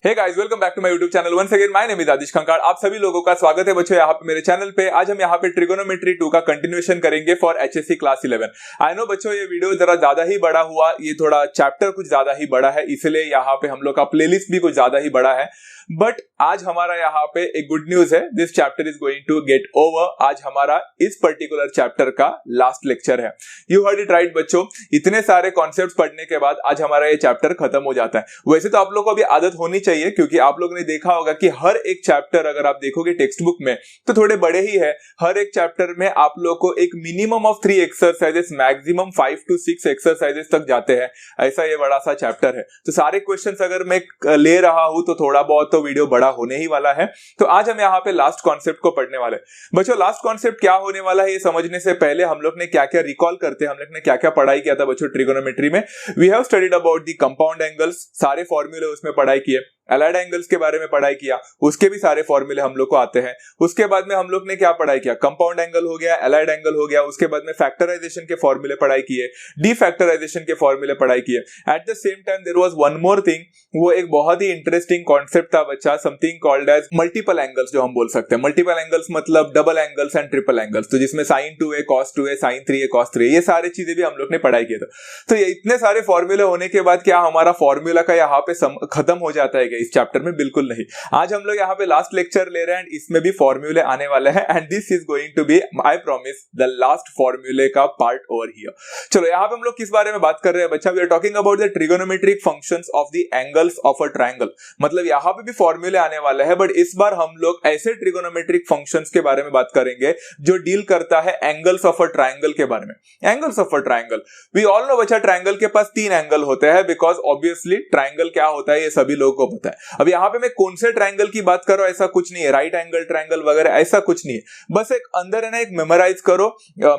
Hey guys, welcome back to my YouTube channel once again. My name is Aadish Khangad. आप सभी लोगों का स्वागत है बच्चों यहाँ पे मेरे चैनल पे। आज हम यहाँ पे ट्रिगोनोमेट्री 2 का कंटिन्यूएशन करेंगे for HSC class 11। I know बच्चों, ये वीडियो जरा ज्यादा ही बड़ा हुआ, ये थोड़ा चैप्टर कुछ ज्यादा ही बड़ा है, इसलिए यहाँ पे हम लोग का प्लेलिस्ट भी कुछ ज्यादा ही बड़ा है। बट आज हमारा यहाँ पे एक गुड न्यूज है, this chapter is going to get over. आज हमारा इस पर्टिकुलर चैप्टर का लास्ट लेक्चर है। यू हर्ड इट राइट बच्चों, इतने सारे कॉन्सेप्ट्स पढ़ने के बाद आज हमारा ये चैप्टर खत्म हो जाता है। वैसे तो आप लोग को अभी आदत होनी चाहिए, क्योंकि आप लोग ने देखा होगा कि हर एक चैप्टर अगर आप देखोगे टेक्स्ट बुक में तो थोड़े बड़े ही है। हर एक चैप्टर में आप लोग को एक minimum of 3 exercises, maximum 5 to 6 exercises तक जाते हैं। ऐसा ये बड़ा सा चैप्टर है, तो सारे क्वेश्चंस अगर मैं ले रहा हूं तो थोड़ा बहुत तो वीडियो बड़ा होने ही वाला है। तो आज हम यहाँ पे लास्ट कॉन्सेप्ट को पढ़ने वाले हैं। बच्चों, लास्ट कॉन्सेप्ट क्या होने वाला है ये समझने से पहले हम लोग ने क्या क्या रिकॉल करते हैं, हम लोग ने क्या क्या पढ़ाई किया था बच्चों ट्रिगोनोमेट्री में। We have studied about the compound angles, सारे फॉर्मूले उसमें पढ़ाई किए। एलाइड एंगल्स के बारे में पढ़ाई किया, उसके भी सारे फॉर्मूले हम लोग को आते हैं। उसके बाद में हम लोग ने क्या पढ़ाई किया, कंपाउंड एंगल हो गया, एलाइड एंगल हो गया। उसके बाद में फैक्टराइजेशन के फॉर्मूले पढ़ाई किए, डीफैक्टराइजेशन के फॉर्मूले पढ़ाई किए। At the same time there was one more thing, वो एक बहुत ही इंटरेस्टिंग कॉन्सेप्ट था बच्चा, something called as multiple angles, जो हम बोल सकते हैं। मल्टीपल एंगल्स मतलब double angles and triple angles, तो जिसमें sin 2a cos 2a sin 3a cos 3a, ये सारी चीजें भी हम लोग ने पढ़ाई किया था। तो ये इतने सारे फॉर्मूले होने के बाद क्या हमारा फॉर्मूला का यहाँ पे खत्म हो जाता है क्या इस चैप्टर में? बिल्कुल नहीं। आज हम लोग यहाँ पे लास्ट लेक्चर ले रहे हैं, इसमें भी फॉर्मूले आने वाले हैं, and this is going to be, I promise, the last फॉर्मूले का पार्ट ओवर हियर। चलो, यहाँ पे हम लोग किस बारे में बात कर रहे हैं बच्चा? We are talking about the trigonometric functions of the angles of a triangle. मतलब यहाँ पे भी फॉर्मूले आने वाले हैं, बट इस बार हम लोग ऐसे ट्रिगोनोमेट्रिक फंक्शंस के बारे में बात करेंगे जो डील करता है एंगल्स ऑफ अ ट्रायंगल के बारे में। Angles of a triangle, we all know बच्चा, ट्रायंगल के पास 3 एंगल होते हैं, बिकॉज ऑब्वियसली ट्रायंगल क्या होता है ये सभी लोगों को पता है। अब यहाँ पे मैं कौन से ट्रायंगल की बात कर रहा हूं ऐसा कुछ नहीं है, राइट एंगल ट्रायंगल वगैरह ऐसा कुछ नहीं है। बस एक अंदर है ना, एक मेमोराइज करो,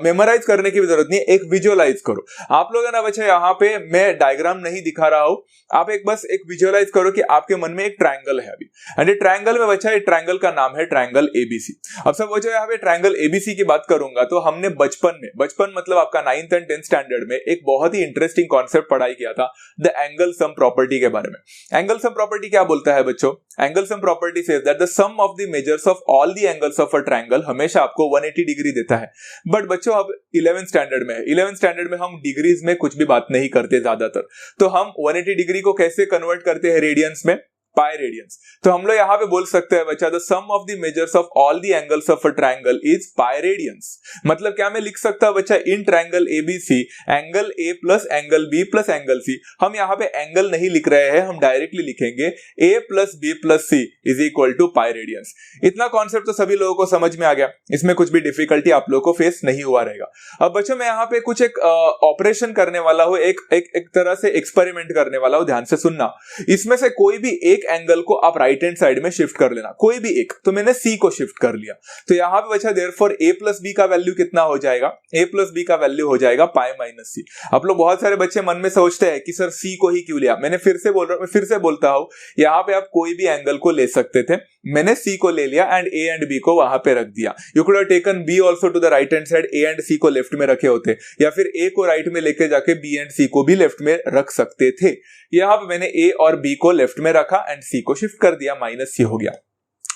मेमोराइज करने की भी जरूरत नहीं है, एक विजुअलाइज करो। आप लोग है ना बच्चा, यहाँ पे मैं डायग्राम नहीं दिखा रहा हूं, आप बस एक विजुअलाइज करो कि आपके मन में एक ट्रायंगल है अभी, एंड ये ट्रायंगल में बच्चा, ये ट्रायंगल का नाम है ट्रायंगल एबीसी। अब सब बच्चों, यहाँ पे ट्रायंगल एबीसी की बात करूंगा तो हमने बचपन मतलब आपका 9th एंड 10th स्टैंडर्ड में एक बहुत ही इंटरेस्टिंग कॉन्सेप्ट पढ़ाई किया था, द एंगल सम प्रॉपर्टी के बारे में। एंगल सम प्रॉपर्टी क्या बोलता है बच्चों? Angle sum property says that the sum of the measures of all the angles of a triangle हमेशा आपको 180 डिग्री देता है। बट बच्चों, अब 11th स्टैंडर्ड में है, 11th स्टैंडर्ड में हम डिग्रीज में कुछ भी बात नहीं करते ज्यादातर, तो हम 180 डिग्री को कैसे कन्वर्ट करते हैं रेडियंस में? Pi radians. तो हम लोग यहाँ पे बोल सकते हैं बच्चा, the sum of the measures of all the angles of a triangle is pi radians. मतलब क्या मैं लिख सकता हूं बच्चा, in triangle ABC angle A plus angle B plus angle C. हम यहाँ पे एंगल नहीं लिख रहे हैं, हम डायरेक्टली लिखेंगे A plus B plus C is equal to pi radians. इतना कॉन्सेप्ट तो सभी लोगों को समझ में आ गया, इसमें कुछ भी डिफिकल्टी आप लोगों को फेस नहीं हुआ रहेगा। अब बच्चों, मैं यहाँ पे कुछ एक ऑपरेशन करने वाला हूं, एक तरह से एक्सपेरिमेंट करने वाला हूं, ध्यान से सुनना। इसमें से कोई भी एक एंगल को आप राइट हैंड साइड में शिफ्ट कर लेना, कोई भी एक। तो मैंने सी को शिफ्ट कर लिया, तो यहां पे बचा देयरफॉर ए प्लस बी का वैल्यू कितना हो जाएगा? ए प्लस बी का वैल्यू हो जाएगा पाई माइनस सी। आप लोग बहुत सारे बच्चे मन में सोचते हैं कि सर सी को ही क्यों लिया। मैंने फिर से बोल रहा हूं, मैं फिर से बोलता हूं, यहां पे आप कोई भी एंगल को ले सकते थे, मैंने सी को ले लिया एंड ए एंड बी को वहां पे रख दिया। You could have taken B also to the right hand side, A and C को लेफ्ट में रखे होते, या फिर ए को राइट में लेके जाके बी एंड सी को भी लेफ्ट में रख सकते थे। यहां पे मैंने ए और बी को लेफ्ट में रखा एंड सी को शिफ्ट कर दिया, माइनस सी हो गया।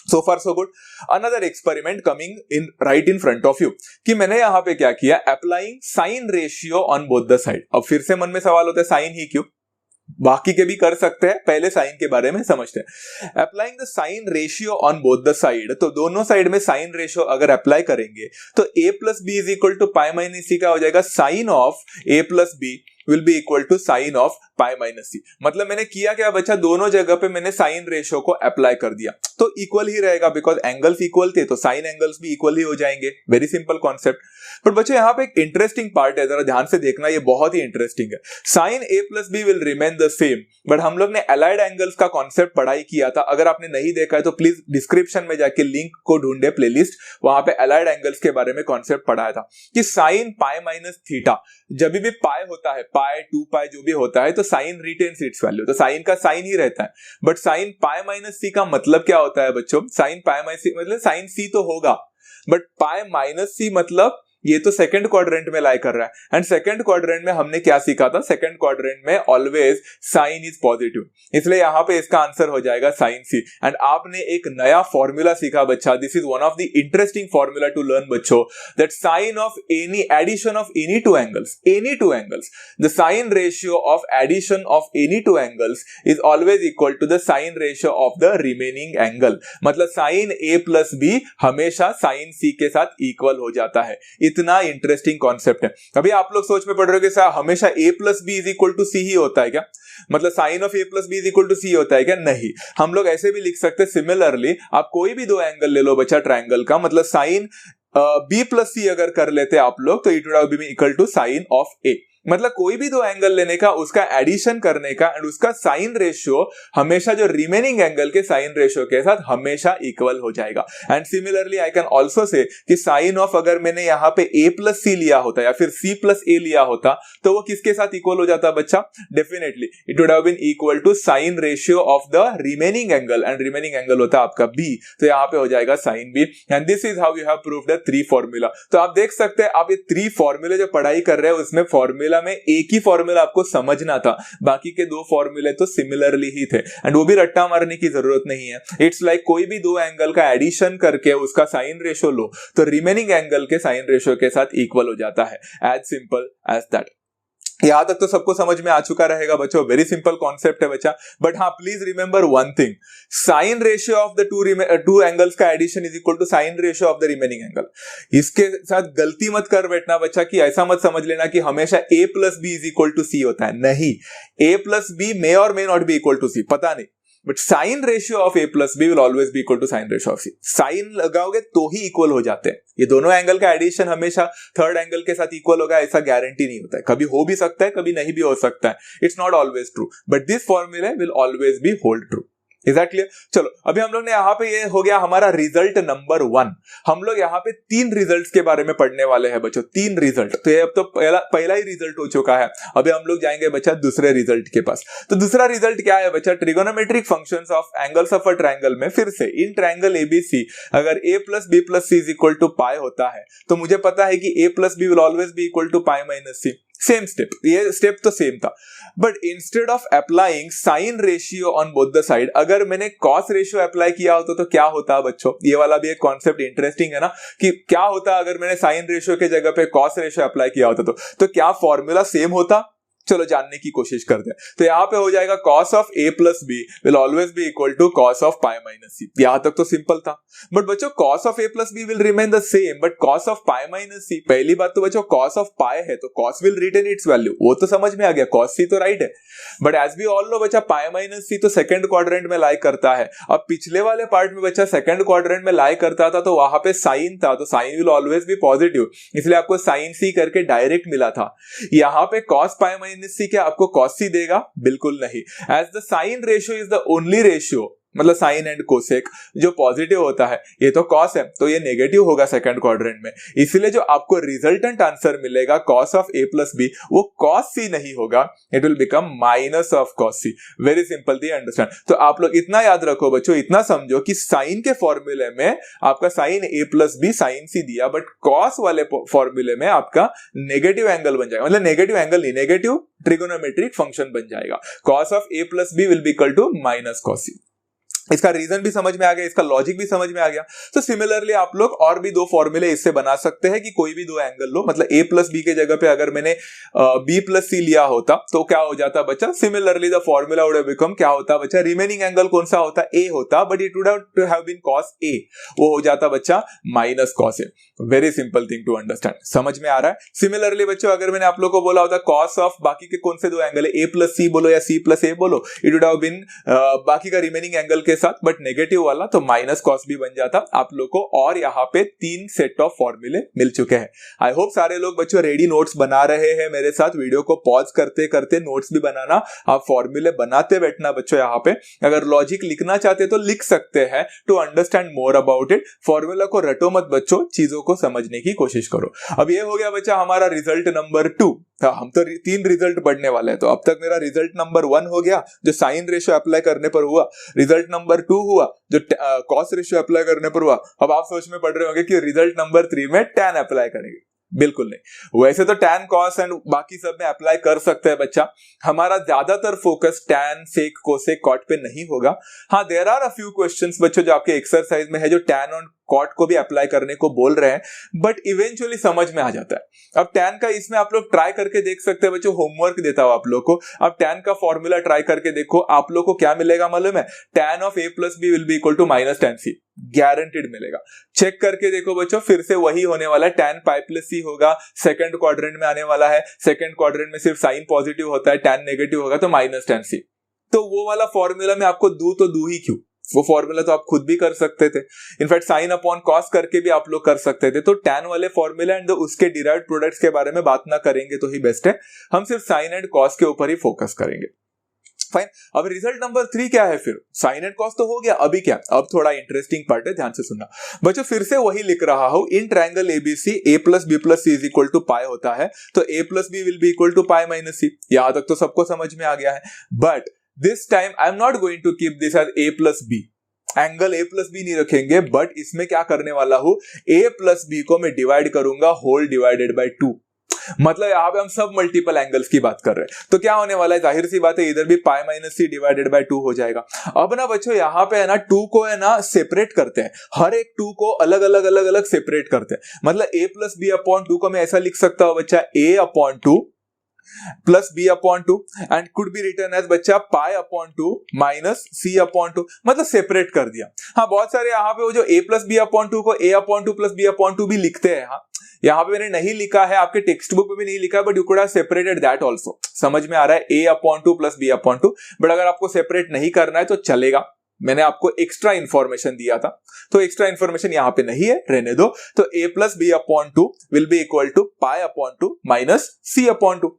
So far so good. Another experiment coming in right in front of you, कि मैंने यहाँ पे क्या किया, applying sine ratio on both the side. अब फिर से मन में सवाल होता है, साइन ही क्यों? बाकी के भी कर सकते हैं, पहले साइन के बारे में समझते हैं। Applying the sine ratio on both the side, तो दोनों साइड में साइन रेशियो अगर अप्लाई करेंगे तो a plus B is equal to pi minus C का हो जाएगा, sine of a plus B will be equal to sine of pi minus सी। मतलब मैंने किया क्या बच्चा, दोनों जगह पे मैंने साइन रेशियो को अप्लाई कर दिया, तो इक्वल ही रहेगा, बिकॉज एंगल्स इक्वल थे तो साइन एंगल्स भी इक्वल ही हो जाएंगे। Very simple concept. पर बच्चों, यहाँ पे एक इंटरेस्टिंग पार्ट है, जरा ध्यान से देखना, ये बहुत ही इंटरेस्टिंग है। Sine A plus B will remain the same, but हम लोग ने अलाइड एंगल्स का कॉन्सेप्ट पढ़ाई किया था। अगर आपने नहीं देखा है तो प्लीज डिस्क्रिप्शन में जाके लिंक को ढूंढे, प्लेलिस्ट, वहां पे अलाइड एंगल्स के बारे में कॉन्सेप्ट पढ़ाया था कि साइन पाई माइनस थीटा, जब भी पाई होता है, पाई 2 पाई जो भी होता है, तो साइन रिटेन्स इट्स वैल्यू, तो साइन का साइन ही रहता है। But sine pi minus C का मतलब क्या होता है बच्चों? साइन पाई माइनस सी मतलब साइन सी तो होगा, बट पाई माइनस सी मतलब ये तो सेकंड क्वाड्रेंट में लाई कर रहा है, एंड सेकंड क्वाड्रेंट में हमने क्या सीखा था, सेकंड क्वाड्रेंट में ऑलवेज साइन इज पॉजिटिव, इसलिए यहाँ पे इसका आंसर हो जाएगा साइन सी। एंड आपने एक नया फॉर्मूला सीखा बच्चा, this is one of the interesting formula to learn बच्चों, that sine of any addition of any two angles, the sine ratio of addition of any two angles is always equal to the sine ratio of the remaining angle. मतलब sine A plus B हमेशा sine C के साथ equal हो जाता है। इतना interesting concept है। अभी आप लोग सोच में पड़ रहे हो कि सर हमेशा a plus B is equal to C ही होता है क्या, मतलब sine of a plus B is equal to C होता है क्या? नहीं, हम लोग ऐसे भी लिख सकते हैं। सिमिलरली आप कोई भी दो एंगल ले लो बच्चा ट्रायंगल का, मतलब साइन b प्लस सी अगर कर लेते आप लोग तो it would have been equal to sine of a। मतलब कोई भी दो एंगल लेने का, उसका एडिशन करने का एंड उसका साइन रेशियो हमेशा जो रिमेनिंग एंगल के साइन रेशियो के साथ हमेशा इक्वल हो जाएगा। And similarly I can also say कि साइन ऑफ, अगर मैंने यहाँ पे a प्लस सी लिया होता या फिर c प्लस a लिया होता तो वो किसके साथ इक्वल हो जाता बच्चा? Definitely it would have been equal to sine ratio of the remaining angle, and remaining angle होता है आपका b, तो यहाँ पे हो जाएगा sine b। And this is how you have proved the 3 formula. तो आप देख सकते हैं, आप ये 3 फॉर्मूले जो पढ़ाई कर रहे हैं उसमें फॉर्मूला में एक ही फॉर्मूला आपको समझना था, बाकी के 2 फॉर्मूले तो सिमिलरली ही थे, एंड वो भी रट्टा मारने की जरूरत नहीं है। इट्स लाइक कोई भी दो एंगल का एडिशन करके उसका साइन रेशियो लो तो रिमेनिंग एंगल के साइन रेशियो के साथ इक्वल हो जाता है। As simple as that. यहां तक तो सबको समझ में आ चुका रहेगा बच्चों, वेरी सिंपल कॉन्सेप्ट है बच्चा। बट हाँ, please remember one thing, sine ratio of the two angles का addition is equal to sine ratio of the remaining angle. इसके साथ गलती मत कर बैठना बच्चा कि ऐसा मत समझ लेना कि हमेशा a plus B is equal to C होता है। नहीं, a प्लस बी मे और may not be equal to C, पता नहीं, but sine ratio of a plus B will always be equal to sine ratio of c। Sine लगाओगे तो ही equal हो जाते हैं। ये दोनों एंगल का एडिशन हमेशा थर्ड एंगल के साथ इक्वल होगा ऐसा गारंटी नहीं होता है, कभी हो भी सकता है कभी नहीं भी हो सकता है। It's not always true, but this formula will always B hold true. Is that clear? चलो अभी हम लोग ने यहाँ पे, ये हो गया हमारा रिजल्ट नंबर 1। हम लोग यहाँ पे 3 रिजल्ट्स के बारे में पढ़ने वाले हैं बच्चों, 3 रिजल्ट। तो ये अब तो पहला ही रिजल्ट हो चुका है, अभी हम लोग जाएंगे बच्चा दूसरे रिजल्ट के पास। तो दूसरा रिजल्ट क्या है बच्चा? Trigonometric functions of angles of a triangle में फिर से इन ट्रायंगल एबीसी अगर a plus B plus C is equal to pi होता है तो मुझे पता है कि a plus B will always be equal to pi minus C. Same step, ये स्टेप तो सेम था, but instead of applying sine ratio on both the side, अगर मैंने कॉस रेशियो अप्लाई किया होता तो क्या होता बच्चों? ये वाला भी एक कॉन्सेप्ट इंटरेस्टिंग है ना, कि क्या होता अगर मैंने साइन रेशियो के जगह पे कॉस रेशियो अप्लाई किया होता तो क्या फॉर्मूला सेम होता? चलो जानने की कोशिश करते हैं। तो यहाँ पे हो जाएगा cos of a plus B will always be equal to cos of pi minus C. यहां तक तो सिंपल था, बट बच्चों cos of a plus B will remain the same, but cos of pi minus C, पहली बात तो बच्चों cos of पाई है तो cos will retain its value, वो तो समझ में आ गया, cos सी तो राइट है। But as we all know बच्चा, पाई माइनस सी तो सेकंड क्वाड्रेंट में लाई करता है। अब पिछले वाले पार्ट में बच्चा सेकंड क्वाड्रेंट में लाई करता था तो वहां पे साइन था, तो sine will always be positive, इसलिए आपको साइन सी करके डायरेक्ट मिला था। यहाँ पे cos पाई माइनस सी क्या आपको cos सी देगा? बिल्कुल नहीं। As the sine ratio is the only ratio, मतलब साइन एंड कोसेक जो पॉजिटिव होता है, ये तो कॉस है तो ये नेगेटिव होगा सेकंड क्वाड्रेंट में, इसलिए जो आपको रिजल्टेंट आंसर मिलेगा cos of a plus B वो cos c नहीं होगा, it will become minus of cos c। Very simple, the understand? तो आप लोग इतना याद रखो बच्चों, इतना समझो कि साइन के फॉर्मूले में आपका sine a plus B sine c दिया, बट cos वाले फॉर्मूले में आपका नेगेटिव एंगल बन जाएगा, मतलब नेगेटिव एंगल नहीं, नेगेटिव ट्रिगोनोमेट्रिक फंक्शन बन जाएगा। cos of a plus B will be equal to minus cos c। इसका रीजन भी समझ में आ गया, इसका लॉजिक भी समझ में आ गया। तो सिमिलरली आप लोग और भी 2 फॉर्मूले इससे बना सकते हैं कि कोई भी 2 एंगल लो, मतलब a प्लस बी के जगह पे अगर मैंने b प्लस सी लिया होता तो क्या हो जाता बच्चा? Similarly the formula would have become, क्या होता बच्चा? रिमेनिंग एंगल कौन सा होता? a होता, but it would have been cos a, वो हो जाता बच्चा minus cos a। Very simple thing to understand, समझ में आ रहा है? सिमिलरली बच्चों अगर मैंने आप लोग को बोला होता cos ऑफ बाकी के कौन से 2 एंगल है, a प्लस सी बोलो या c प्लस a बोलो, इट वुड हैव बीन बाकी का रिमेनिंग एंगल के साथ बट नेगेटिव वाला, तो माइनस cos भी बन जाता आप लोग को। और यहाँ पे 3 सेट ऑफ फॉर्मूले मिल चुके हैं। आई होप सारे लोग बच्चों रेडी नोट्स बना रहे हैं मेरे साथ, वीडियो को पॉज करते करते नोट्स भी बनाना, आप फॉर्मूले बनाते बैठना बच्चों। यहाँ पे अगर लॉजिक लिखना चाहते तो लिख सकते हैं to understand more about it. Formula को रटो मत बच्चों, चीजों को समझने की कोशिश करो। अब ये हो गया बच्चा हमारा रिजल्ट नंबर 2। हम तो 3 रिजल्ट पढ़ने वाले हैं, तो अब तक मेरा रिजल्ट नंबर 1 हो गया जो साइन रेशियो अप्लाई करने पर हुआ, रिजल्ट नंबर 2 हुआ जो कॉस रेशियो अप्लाई करने पर हुआ। अब आप सोच में पढ़ रहे होंगे कि रिजल्ट नंबर 3 में tan अप्लाई करेंगे। बिल्कुल नहीं। वैसे तो tan cos एंड बाकी सब में अप्लाई कर सकते हैं बच्चा, हमारा ज्यादातर focus tan sec cosec cot पे नहीं होगा। हाँ, there are a few questions बच्चों जो आपके एक्सरसाइज में है जो tan और cot को भी अप्लाई करने को बोल रहे हैं, बट इवेंचुअली समझ में आ जाता है। अब tan का इसमें आप लोग ट्राई करके देख सकते हैं बच्चों, होमवर्क देता हूं आप लोग को। अब tan का फॉर्मूला ट्राई करके देखो, आप लोग को क्या मिलेगा मालूम है? tan of a plus B will be equal to minus tan c, guaranteed मिलेगा। चेक करके देखो बच्चों, फिर से वही होने वाला है, tan पाई प्लस c होगा, सेकंड क्वाड्रेंट में आने वाला है, सेकंड क्वाड्रेंट में सिर्फ साइन पॉजिटिव होता है, tan नेगेटिव होगा तो माइनस tan c। तो वो वाला फॉर्मूला में आपको दू ही क्यों, वो फॉर्मूला तो आप खुद भी कर सकते थे, इनफैक्ट साइन अपॉन कॉस करके भी आप लोग कर सकते थे। तो tan वाले फॉर्मूला एंड उसके डिराइव्ड प्रोडक्ट्स के बारे में बात ना करेंगे तो ही बेस्ट है, हम सिर्फ साइन एंड कॉस के ऊपर ही फोकस करेंगे। फाइन। अब रिजल्ट नंबर 3 क्या है? फिर साइन एंड कॉस तो हो गया, अभी क्या? अब थोड़ा इंटरेस्टिंग पार्ट है, ध्यान से सुनना बच्चों। फिर से वही लिख रहा हूं, in triangle ABC a plus B plus C is equal to pi होता है, तो a plus B will be equal to pi minus C. यहां तक तो सबको समझ में आ गया है, but this time I am not going to keep this as a plus B, angle a plus B नहीं रखेंगे, बट इसमें क्या करने वाला हूं, a प्लस बी को मैं डिवाइड करूंगा होल डिवाइडेड बाय 2। मतलब यहां पे हम सब मल्टीपल एंगल्स की बात कर रहे हैं, तो क्या होने वाला है, जाहिर सी बात है इधर भी pi minus C divided by 2 हो जाएगा। अब ना बच्चों यहाँ पे है ना 2 को है ना सेपरेट करते हैं, हर एक 2 को अलग अलग सेपरेट करते हैं। मतलब a प्लस बी अपॉन 2 को मैं ऐसा लिख सकता हूं बच्चा, a upon 2 plus B upon 2 and could be written as बच्चा पाई अपॉन 2 माइनस सी अपॉन 2, मतलब सेपरेट कर दिया। हाँ, बहुत सारे यहाँ पे वो जो a प्लस बी अपॉन 2 को a upon 2 plus B upon 2 भी लिखते हैं। हाँ, यहाँ पे मैंने नहीं लिखा है, आपके टेक्स्ट बुक में भी नहीं लिखा है, but you could have separated that also. समझ में आ रहा है, a upon 2 plus B upon 2, but अगर आपको सेपरेट नहीं करना है तो चलेगा, मैंने आपको एक्स्ट्रा इंफॉर्मेशन दिया था, तो एक्स्ट्रा इंफॉर्मेशन यहाँ पे नहीं है, रहने दो। तो a plus B upon 2 will be equal to pi upon 2 minus C upon 2।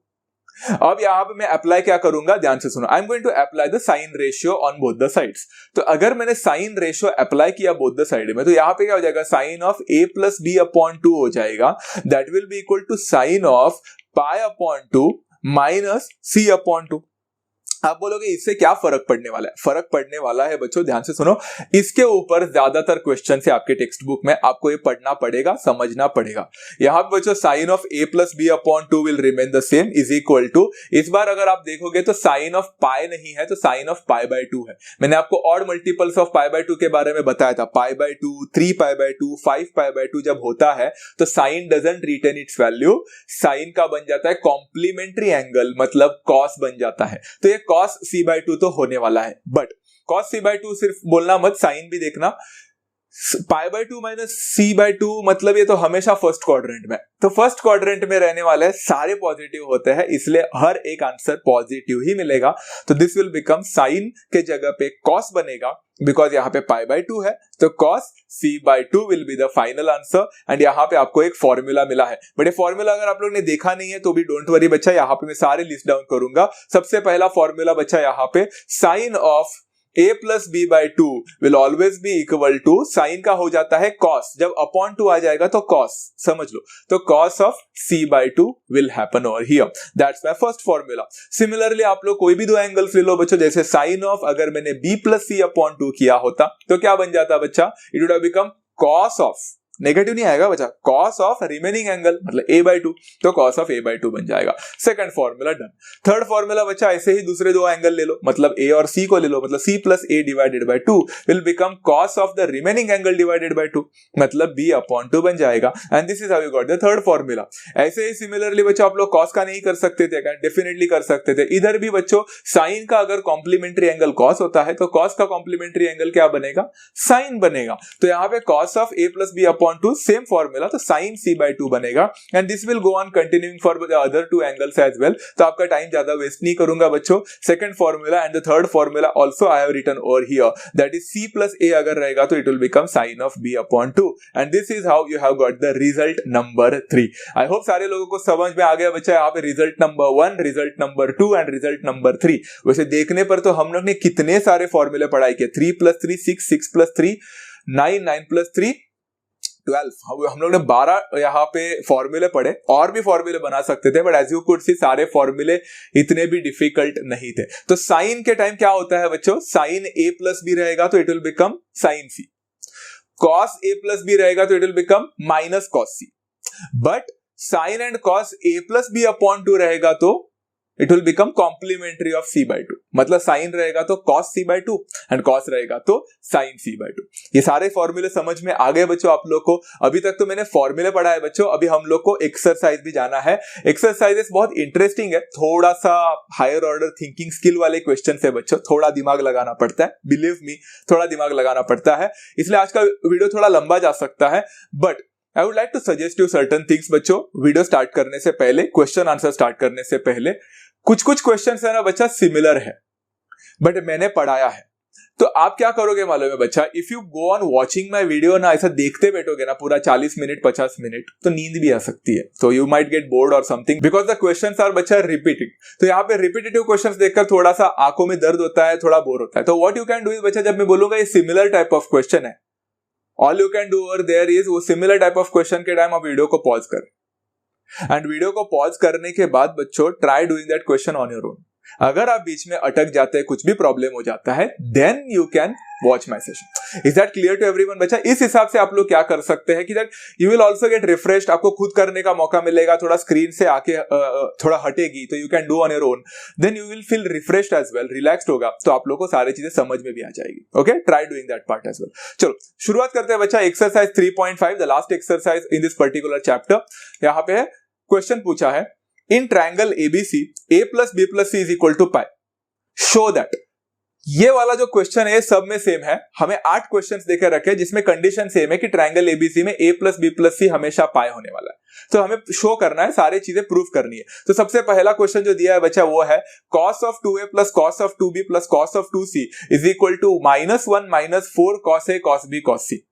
अब यहां पे मैं अप्लाई क्या करूंगा, ध्यान से सुनो, I am going to apply the sine ratio on both the sides. तो अगर मैंने साइन रेशियो अप्लाई किया बोथ द साइड में, तो यहां पे क्या हो जाएगा, sine of a plus B upon 2 हो जाएगा, that will be equal to sine of pi upon 2 minus C upon 2। आप बोलोगे इससे क्या फर्क पड़ने वाला है? फर्क पड़ने वाला है बच्चों, ध्यान से सुनो, इसके ऊपर ज्यादातर क्वेश्चन है आपके टेक्स्ट बुक में, आपको ये पढ़ना पड़ेगा, समझना पड़ेगा। यहां पे बच्चों sine of a plus B upon 2 will remain the same is equal to, इस बार अगर आप देखोगे तो साइन ऑफ पाई नहीं है, तो साइन ऑफ पाई बाय 2 है। मैंने आपको odd multiples of pi by 2 के बारे में बताया था, pi by 2, 3 pi by 2, 5 pi by 2 जब होता है तो sine doesn't retain its value, sine का बन जाता है कॉम्प्लीमेंट्री एंगल, मतलब कॉस बन जाता है। तो ये cos c बाय 2 तो होने वाला है, बट cos c बाय 2 सिर्फ बोलना मत, साइन भी देखना। Pi by 2 minus c by 2, मतलब ये तो हमेशा फर्स्ट क्वाड्रेंट में, तो फर्स्ट क्वाड्रेंट में रहने वाले सारे पॉजिटिव होते हैं, इसलिए हर एक आंसर पॉजिटिव ही मिलेगा। तो दिस विल बिकम साइन के जगह पे कॉस बनेगा, बिकॉज यहाँ पे पाई बाय 2 है, तो cos c by 2 will be the final answer. And यहाँ पे आपको एक फॉर्मूला मिला है, बट ये फॉर्मूला अगर आप लोग ने देखा नहीं है तो भी डोंट वरी बच्चा, यहाँ पे मैं सारे लिस्ट डाउन करूंगा। सबसे पहला फॉर्मूला बच्चा यहाँ पे, sine of a plus b by 2 will always be equal to, sine का हो जाता है cos, जब अपॉन 2 आ जाएगा तो cos, समझ लो, तो cos of c by 2 will happen over here, that's my first formula. Similarly आप लोग कोई भी दो एंगल्स ले लो बच्चों, जैसे साइन ऑफ, अगर मैंने b प्लस सी अपॉन 2 किया होता तो क्या बन जाता बच्चा, it would have become cos of, negative नहीं आएगा बच्चा, cos ऑफ रिमेनिंग एंगल मतलब a बाय 2, तो cos ऑफ a बाय 2 बन जाएगा। Second formula done. Third formula बच्चा ऐसे ही दूसरे दो एंगल ले लो, मतलब a और c को ले लो, मतलब c plus a divided by 2 will become cos of the remaining angle divided by 2, मतलब b अपॉन 2 बन जाएगा। And this is how you got the third formula. ऐसे ही सिमिलरली बच्चों आप लोग cos का नहीं कर सकते थे क्या? डेफिनेटली कर सकते थे। इधर भी बच्चों साइन का अगर कॉम्प्लीमेंट्री एंगल cos होता है तो cos का कॉम्प्लीमेंट्री एंगल क्या बनेगा, साइन बनेगा। तो यहाँ पे cos of a plus B upon 2 same formula, तो sin c बाय 2 बनेगा। And this will go on continuing for the other two angles as well. तो आपका टाइम ज्यादा वेस्ट नहीं करूंगा बच्चों। Second formula and the third formula also I have written over here, that is c plus a अगर रहेगा तो it will become sin of b upon 2। And this is how you have got the result number 3। I hope सारे लोगों को समझ में आ गया बच्चा, यहाँ पे result number 1, result number 2 and result number 3। वैसे देखने पर तो हम लोग ने कितने सारे फॉर्मूले पढ़ाई किए, 3 प्लस 3 6, 6 प्लस 3 9, 9 प्लस 3 12, हम लोग ने 12 यहाँ पे फॉर्मूले पढ़े, और भी फॉर्मूले बना सकते थे, but as you could see सारे फॉर्मूले इतने भी डिफिकल्ट नहीं थे। तो साइन के टाइम क्या होता है बच्चों, साइन a प्लस बी रहेगा तो it will become sine c, cos a plus b रहेगा तो it will become minus cos c, but sine and cos a plus B upon two रहेगा तो it will become complementary of c by two, मतलब sine रहेगा तो cos C by two and cos रहेगा तो sign c by two. ये सारे फॉर्मूले समझ में आ गए बच्चों आप लोग को? अभी तक तो मैंने फॉर्मूले पढ़ा है बच्चों, अभी हम लोग को एक्सरसाइज भी जाना है। एक्सरसाइजेस बहुत इंटरेस्टिंग है, थोड़ा सा हायर ऑर्डर थिंकिंग स्किल वाले क्वेश्चन है बच्चों, थोड़ा दिमाग लगाना पड़ता है, बिलीव मी थोड़ा दिमाग लगाना पड़ता है, इसलिए आज का वीडियो थोड़ा लंबा जा सकता है। But I would like to suggest you certain things बच्चों, वीडियो स्टार्ट करने से पहले, क्वेश्चन आंसर स्टार्ट करने से पहले। कुछ कुछ क्वेश्चंस है ना बच्चा सिमिलर है बट मैंने पढ़ाया है, तो आप क्या करोगे मालूम है बच्चा, if you go on watching my video ना, ऐसा देखते बैठोगे ना पूरा 40 मिनट 50 मिनट, तो नींद भी आ सकती है, तो यू माइट गेट बोर्ड और something because the questions are बच्चा रिपीटिंग। तो यहाँ पे रिपीटेटिव क्वेश्चंस देखकर थोड़ा सा आंखों में दर्द होता है, थोड़ा बोर होता है। तो what you can do is बच्चा, जब मैं बोलूंगा ये सिमिलर टाइप ऑफ क्वेश्चन है, all you can do over there is वो सिमिलर टाइप ऑफ क्वेश्चन के टाइम आप वीडियो को पॉज कर, एंड वीडियो को पॉज करने के बाद बच्चों try doing that question on your own. अगर आप बीच में अटक जाते हैं, कुछ भी प्रॉब्लम हो जाता है, then you can watch my session. Is that clear to everyone बच्चा? इस हिसाब से आप लोग क्या कर सकते हैं कि that you will also get refreshed, आपको खुद करने का मौका मिलेगा, थोड़ा स्क्रीन से आके थोड़ा हटेगी, तो you can do on your own, then you will feel refreshed as well, relaxed होगा, तो आप लोग को सारी चीजें समझ में भी आ जाएगी। Okay, try doing that part as well. चलो शुरुआत करते हैं बच्चा, exercise 3.5, the last exercise in this particular chapter. यहाँ पे क्वेश्चन पूछा है, in triangle ABC a plus B plus C is equal to pi, show that. ये वाला जो क्वेश्चन है सब में सेम है, हमें 8 क्वेश्चंस देकर रखे जिसमें कंडीशन सेम है कि ट्रायंगल एबीसी में a प्लस बी प्लस सी हमेशा पाई होने वाला है, तो हमें शो करना है, सारी चीजें प्रूफ करनी है। तो सबसे पहला क्वेश्चन जो दिया है बच्चा वो है cos of 2a plus cos of 2b plus cos of 2c is equal to -1 - 4 cos a cos b cos c।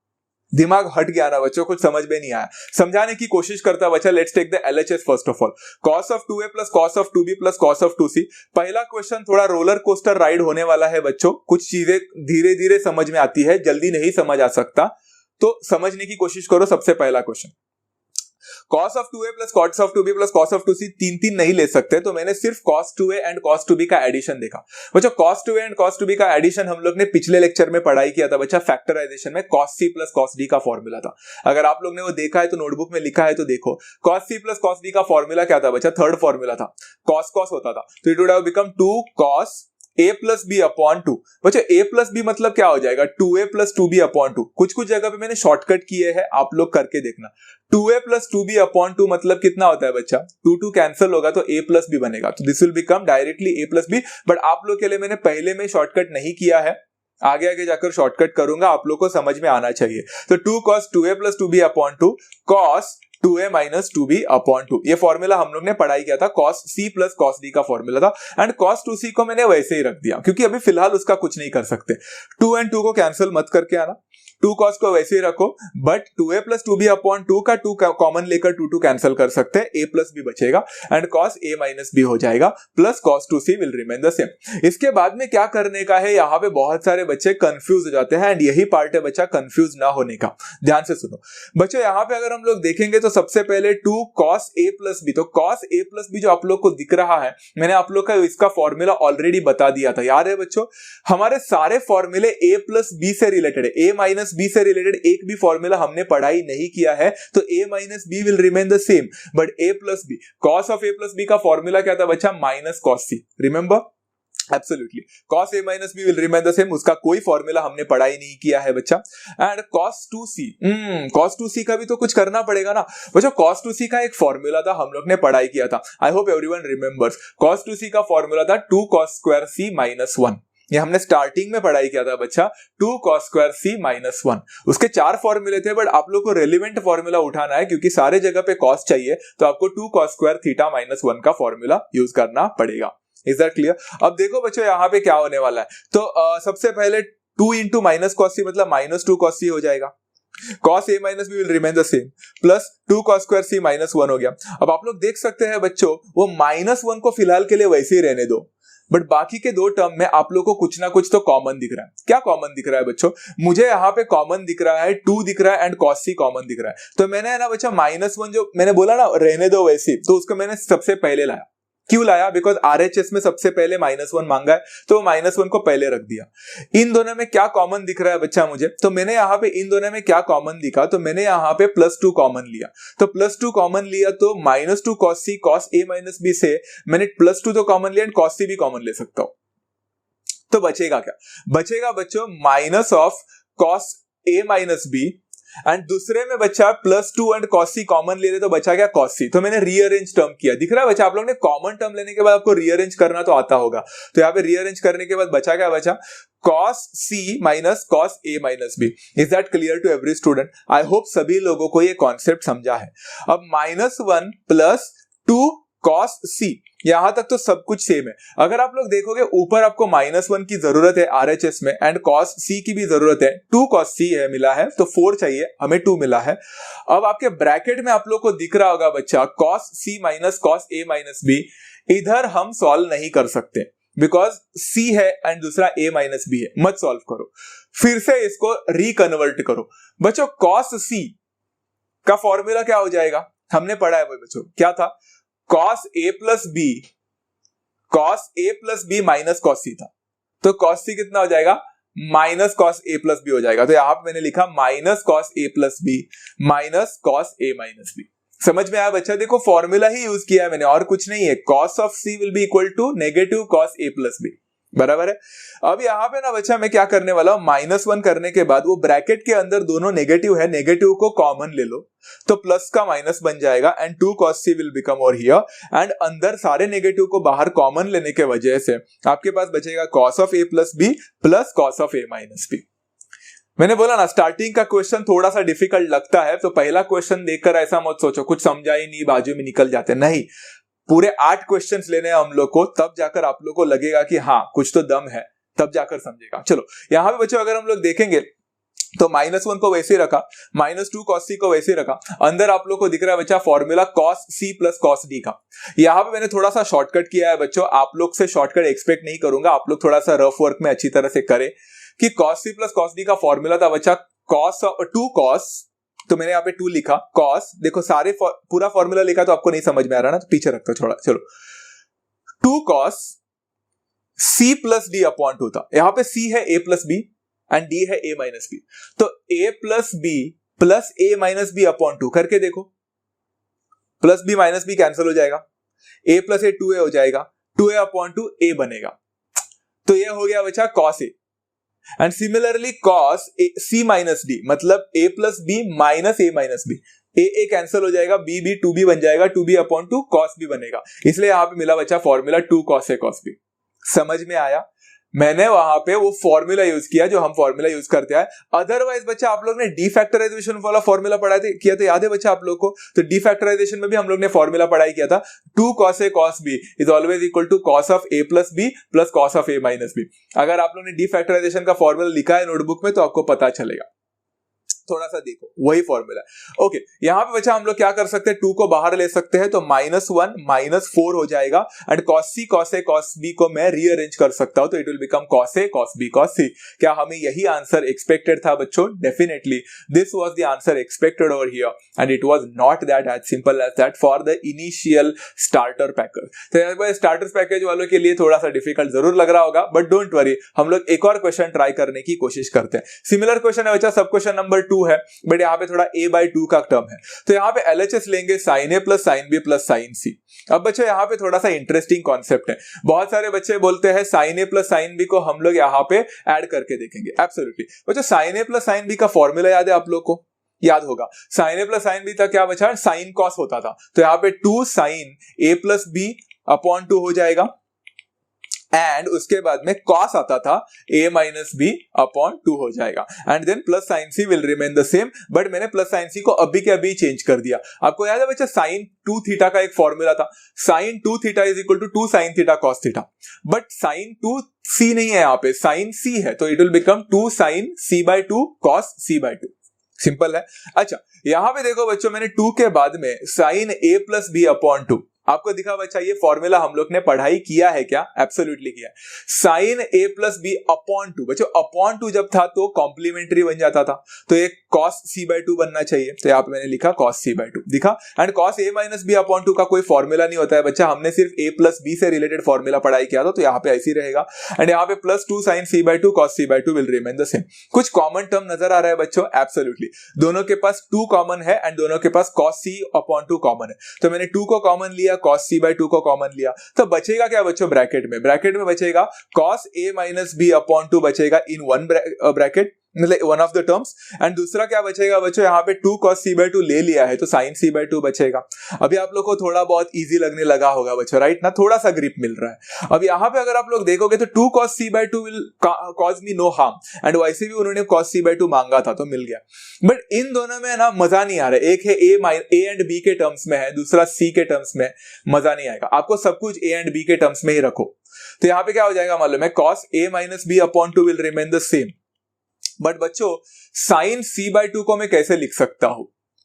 दिमाग हट गया ना बच्चों, कुछ समझ में नहीं आया, समझाने की कोशिश करता बच्चा। Let's take the LHS first of all, cos of 2a plus cos of 2b plus cos of 2c। पहला क्वेश्चन थोड़ा रोलर कोस्टर राइड होने वाला है बच्चों, कुछ चीजें धीरे धीरे समझ में आती है, जल्दी नहीं समझ आ सकता, तो समझने की कोशिश करो। सबसे पहला question cos of 2a plus cos of 2b plus cos of 2c, तीन नहीं ले सकते, तो मैंने सिर्फ cos 2a and cos 2b का एडिशन देखा बच्चा। cos 2a and cos 2b का एडिशन हम लोग ने पिछले लेक्चर में पढ़ाई किया था बच्चा, फैक्टराइजेशन में cos c plus cos d का फॉर्मूला था। अगर आप लोग ने वो देखा है तो नोटबुक में लिखा है तो देखो, cos c plus cos d का फॉर्मूला क्या था बच्चा, थर्ड फॉर्मूला था, cos होता था, तो it would have become 2 cos a plus B upon 2। बच्चा a प्लस बी मतलब क्या हो जाएगा, 2a प्लस 2b अपॉन 2। कुछ जगह पे मैंने शॉर्टकट किए हैं, आप लोग करके देखना। 2a प्लस 2b अपॉन 2 मतलब कितना होता है बच्चा, 2 कैंसिल होगा तो a प्लस बी बनेगा, तो this will become directly a plus b. But आप लोग के लिए मैंने पहले में शॉर्टकट नहीं किया है, आगे जाकर शॉर्टकट करूंगा, आप लोग को समझ में आना चाहिए। तो 2 cos 2a plus 2b upon 2 cos 2a minus 2b upon 2, ये फॉर्मूला हम लोग ने पढ़ाई किया था, cos c plus cos d का फॉर्मूला था, एंड cos 2c को मैंने वैसे ही रख दिया क्योंकि अभी फिलहाल उसका कुछ नहीं कर सकते। 2 एंड 2 को कैंसिल मत करके आना, 2 cos को वैसे ही रखो, but 2a plus 2b upon 2 का 2 कॉमन लेकर 2 कैंसिल कर सकते हैं, a प्लस b बचेगा and cos a minus b हो जाएगा, plus cos 2c will remain the same. इसके बाद में क्या करने का है, यहाँ पे बहुत सारे बच्चे कंफ्यूज हो जाते हैं, एंड यही पार्ट है बच्चा कंफ्यूज ना होने का। ध्यान से सुनो बच्चों, यहाँ पे अगर हम लोग देखेंगे तो सबसे पहले 2 cos a प्लस b, तो cos a प्लस b जो आप लोग को दिख रहा है, मैंने आप लोग का इसका फॉर्मूला ऑलरेडी बता दिया था, याद है बच्चों? हमारे सारे फॉर्मूले a प्लस b से रिलेटेड है, a माइनस b से रिलेटेड एक भी फॉर्मूला हमने पढ़ाई नहीं किया है, तो a minus b will remain the same, but a plus b, cos of a plus b का फॉर्मूला क्या था बच्चा, minus cos c, remember? Absolutely, cos a minus b will remain the same, उसका कोई फॉर्मूला हमने पढ़ाई नहीं किया है बच्चा। And cos 2c, cos 2c का भी तो कुछ करना पड़ेगा ना बच्चा। cos 2c का एक फॉर्मूला था, हम लोग ने पढ़ाई किया था, आई hope everyone remembers. cos 2c का फॉर्मूला था 2 cos स्क्वायर c माइनस 1, ये हमने स्टार्टिंग में पढ़ाई किया था बच्चा, 2 cos स्क्वायर c माइनस 1। उसके 4 फॉर्मूले थे, बट आप लोग को रेलिवेंट फॉर्मूला उठाना है क्योंकि सारे जगह पे cos चाहिए, तो आपको 2 cos स्क्वायर थीटा माइनस 1 का फॉर्मूला यूज करना पड़ेगा। Is that clear? अब देखो बच्चों यहाँ पे क्या होने वाला है, तो सबसे पहले 2 इंटू माइनस cos c मतलब माइनस 2 cos c हो जाएगा, cos a minus b will remain the same, plus 2 cos square c minus 1 हो गया। अब आप लोग देख सकते हैं बच्चों, वो माइनस 1 को फिलहाल के लिए वैसे ही रहने दो, बट बाकी के 2 टर्म में आप लोग को कुछ ना कुछ तो कॉमन दिख रहा है। क्या कॉमन दिख रहा है बच्चों? मुझे यहाँ पे कॉमन दिख रहा है 2 दिख रहा है एंड cos c कॉमन दिख रहा है, तो मैंने है ना बच्चा माइनस 1 जो मैंने बोला ना रहने दो वैसे, तो उसको मैंने सबसे पहले लाया, क्यों लाया? बिकॉज आरएचएस में सबसे पहले -1 मांगा है, तो -1 को पहले रख दिया। इन दोनों में क्या कॉमन दिख रहा है बच्चा मुझे? तो मैंने यहाँ पे इन दोनों में क्या कॉमन दिखा, तो मैंने यहाँ पे +2 कॉमन लिया। तो +2 कॉमन लिया तो -2 cos c cos a - b से मैंने +2 तो कॉमन लिया एंड cos c भी कॉमन ले सकता हूं। तो बचेगा क्या? बचेगा बच्चों minus of cos a - b and दूसरे में बच्चा +2 एंड cos c कॉमन ले रहे तो बचा क्या? cos c। तो मैंने रीअरेंज टर्म किया। दिख रहा है बच्चा? आप लोग ने कॉमन टर्म लेने के बाद आपको रीअरेंज करना तो आता होगा। तो यहाँ पे रीअरेंज करने के बाद बचा क्या? बचा cos c - cos a - b। Is that clear to every student? I hope सभी लोगों को ये कॉन्सेप्ट समझा है। अब -1 + 2 cos c, यहां तक तो सब कुछ सेम है। अगर आप लोग देखोगे ऊपर आपको -1 की जरूरत है आरएचएस में एंड cos c की भी जरूरत है। 2 cos c है मिला है, तो 4 चाहिए, हमें 2 मिला है। अब आपके ब्रैकेट में आप लोग को दिख रहा होगा बच्चा cos c - cos a - b। इधर हम सॉल्व नहीं कर सकते बिकॉज c है एंड दूसरा a - b है, मत सॉल्व करो। फिर से इसको रिकन्वर्ट करो बच्चों। cos c का फॉर्मूला क्या हो जाएगा? हमने पढ़ा है बच्चों, क्या था? cos a + b minus cos c था। तो cos c कितना हो जाएगा? माइनस cos a + b हो जाएगा। तो यहां पे मैंने लिखा -cos a + b minus cos a - b। समझ में आया बच्चा? देखो फॉर्मूला ही यूज किया है मैंने, और कुछ नहीं है। cos of c will be equal to -cos a + b, बराबर है। अब यहाँ पे ना बच्चा मैं क्या करने वाला हूं, -1 करने के बाद वो ब्रैकेट के अंदर दोनों नेगेटिव है, नेगेटिव को कॉमन ले लो तो प्लस का माइनस बन जाएगा and 2 cos c will become over here and अंदर सारे नेगेटिव को बाहर कॉमन लेने के वजह से आपके पास बचेगा cos of a + b plus cos of a - b। मैंने बोला ना स्टार्टिंग का क्वेश्चन थोड़ा सा डिफिकल्ट लगता है, तो पहला क्वेश्चन देखकर ऐसा मत सोचो कुछ समझा ही नहीं, बाजू में निकल जाते, नहीं। पूरे 8 क्वेश्चंस लेने हैं हम लोग को, तब जाकर आप लोग को लगेगा कि हाँ कुछ तो दम है, तब जाकर समझेगा। चलो यहाँ पे बच्चों अगर हम लोग देखेंगे तो -1 को वैसे रखा, -2 cos c को वैसे रखा। अंदर आप लोग को दिख रहा है बच्चा formula cos c + cos d का। यहाँ पे मैंने थोड़ा सा शॉर्टकट किया है बच्चों, आप लोग से शॉर्टकट एक्सपेक्ट नहीं करूंगा, आप लोग थोड़ा सा रफ वर्क में अच्छी तरह से करें कि cos c + cos d का फॉर्मूला था बच्चा 2 cos, तो मैंने यहाँ पे 2 लिखा, cos, देखो सारे पूरा फॉर्मूला लिखा तो आपको नहीं समझ में आ रहा ना, तो पीछे रखता थोड़ा। चलो 2 cos c + d / 2 था। यहाँ पे c है a + b एंड d है a - b, तो a + b plus a - b / 2 करके देखो, प्लस b - b कैंसिल हो जाएगा, a + a 2a हो जाएगा, 2a / 2 a बनेगा। तो ये हो गया बच्चा cos a and similarly cos c - d मतलब a + b minus a - b, a cancel हो जाएगा, b 2b बन जाएगा, 2b / 2 cos b बनेगा। इसलिए यहां पे मिला बच्चा formula 2 cos a cos b। समझ में आया? मैंने वहां पे वो फॉर्मूला यूज किया जो हम फॉर्मूला यूज करते हैं। अदरवाइज बच्चा आप लोग ने डीफैक्टराइजेशन वाला फॉर्मूला पढ़ा किया तो याद है बच्चा आप लोग को? तो डीफैक्टराइजेशन में भी हम लोग ने फॉर्मूला पढ़ाई किया था, 2 cos a cos b is always equal to cos of a + b plus cos of a - b। अगर आप लोग ने डीफैक्टराइजेशन का फॉर्मूला लिखा है नोटबुक में तो आपको पता चलेगा, थोड़ा सा देखो वही फॉर्मूला। ओके यहाँ पे बच्चा हम लोग क्या कर सकते हैं, 2 को बाहर ले सकते हैं तो -1 - 4 हो जाएगा and cos c cos a cos b को मैं रीअरेंज कर सकता हूं तो it will become cos a cos b cos c। क्या हमें यही आंसर एक्सपेक्टेड था बच्चों? Definitely this was the answer expected over here and it was not that as simple as that for the initial starter package. तो starter package वालों के लिए थोड़ा सा डिफिकल्ट जरूर लग रहा होगा, बट डोंट वरी, हम लोग एक और क्वेश्चन ट्राई करने की कोशिश करते हैं। सिमिलर क्वेश्चन है बच्चा, सब क्वेश्चन नंबर 2 है, बट यहाँ पे थोड़ा a/2 का टर्म है, तो यहाँ पे LHS लेंगे sin a + sin b + sin c। अब बच्चों यहाँ पे थोड़ा सा इंटरेस्टिंग कॉन्सेप्ट है, बहुत सारे बच्चे बोलते हैं sin a + sin b को हम लोग यहाँ पे ऐड करके देखेंगे। एब्सोल्युटली बच्चों, sin a + sin b का फॉर्मूला याद है आप लोग को? याद होगा। sin a + sin b था क्या बच्चा? sin cos होता था, तो यहाँ पे 2 sin a + b / 2 हो जाएगा एंड उसके बाद में cos आता था a - b / 2 हो जाएगा and then plus sin c will remain the same, but मैंने प्लस sin c को अभी के अभी चेंज कर दिया। आपको याद है बच्चा sin 2 थीटा का एक फॉर्मूला था, sin 2 theta is equal to 2 sin theta cos theta, but sin 2 c नहीं है, यहाँ पे sin c है, तो it will become 2 sin c/2 cos c/2। Simple है। अच्छा यहाँ पे देखो बच्चों, मैंने 2 के बाद में sin a + b / 2 आपको दिखा बच्चा ये फॉर्मूला हम लोग ने पढ़ाई किया है क्या? एब्सोल्युटली किया है। Sine A plus B upon to, बच्चों अपॉन टू जब था तो कॉम्प्लीमेंट्री बन जाता था, तो एक कॉस सी बाई टू बनना चाहिए, तो यहाँ पे मैंने लिखा कॉस सी बाई टू, दिखा। And cos A minus B upon two का कोई फॉर्मूला नहीं होता है बच्चा, हमने सिर्फ ए प्लस बी से रिलेटेड फॉर्मूला पढ़ाई किया था, तो यहाँ पे ऐसे ही रहेगा। एंड यहाँ पे plus two sine c by two cos C by two will remain the same. कुछ कॉमन टर्म नजर आ रहा है बच्चों? एब्सोल्युटली, दोनों के पास टू कॉमन है एंड दोनों के पास cos c upon two common है, तो मैंने टू को कॉमन लिया, कॉस सी बाई टू को कॉमन लिया, तो बचेगा क्या बच्चों? ब्रैकेट में बचेगा कॉस ए माइनस बी अपॉन टू बचेगा इन वन ब्रैकेट, मतलब one of the terms. And दूसरा क्या बचेगा बच्चों? यहाँ पे two cos C by two ले लिया है तो साइन सी बाई टू बचेगा। अभी आप लोग को थोड़ा बहुत इजी लगने लगा होगा बच्चों, राइट ना? थोड़ा सा ग्रिप मिल रहा है। अब यहाँ पे अगर आप लोग देखोगे तो two cos C by two will cause me no harm, and वैसे भी उन्होंने कॉस सी बाई टू मांगा था तो मिल गया। बट इन दोनों में ना मजा नहीं आ रहा है, एक है ए एंड बी के टर्म्स में है, दूसरा सी के टर्म्स में, मजा नहीं आएगा। आपको सब कुछ ए एंड बी के टर्म्स में ही रखो, तो यहाँ पे क्या हो जाएगा मालूम है? Cos A minus B upon two will remain the same. But बच्चों साइन सी बाई टू को मैं कैसे लिख सकता हूं?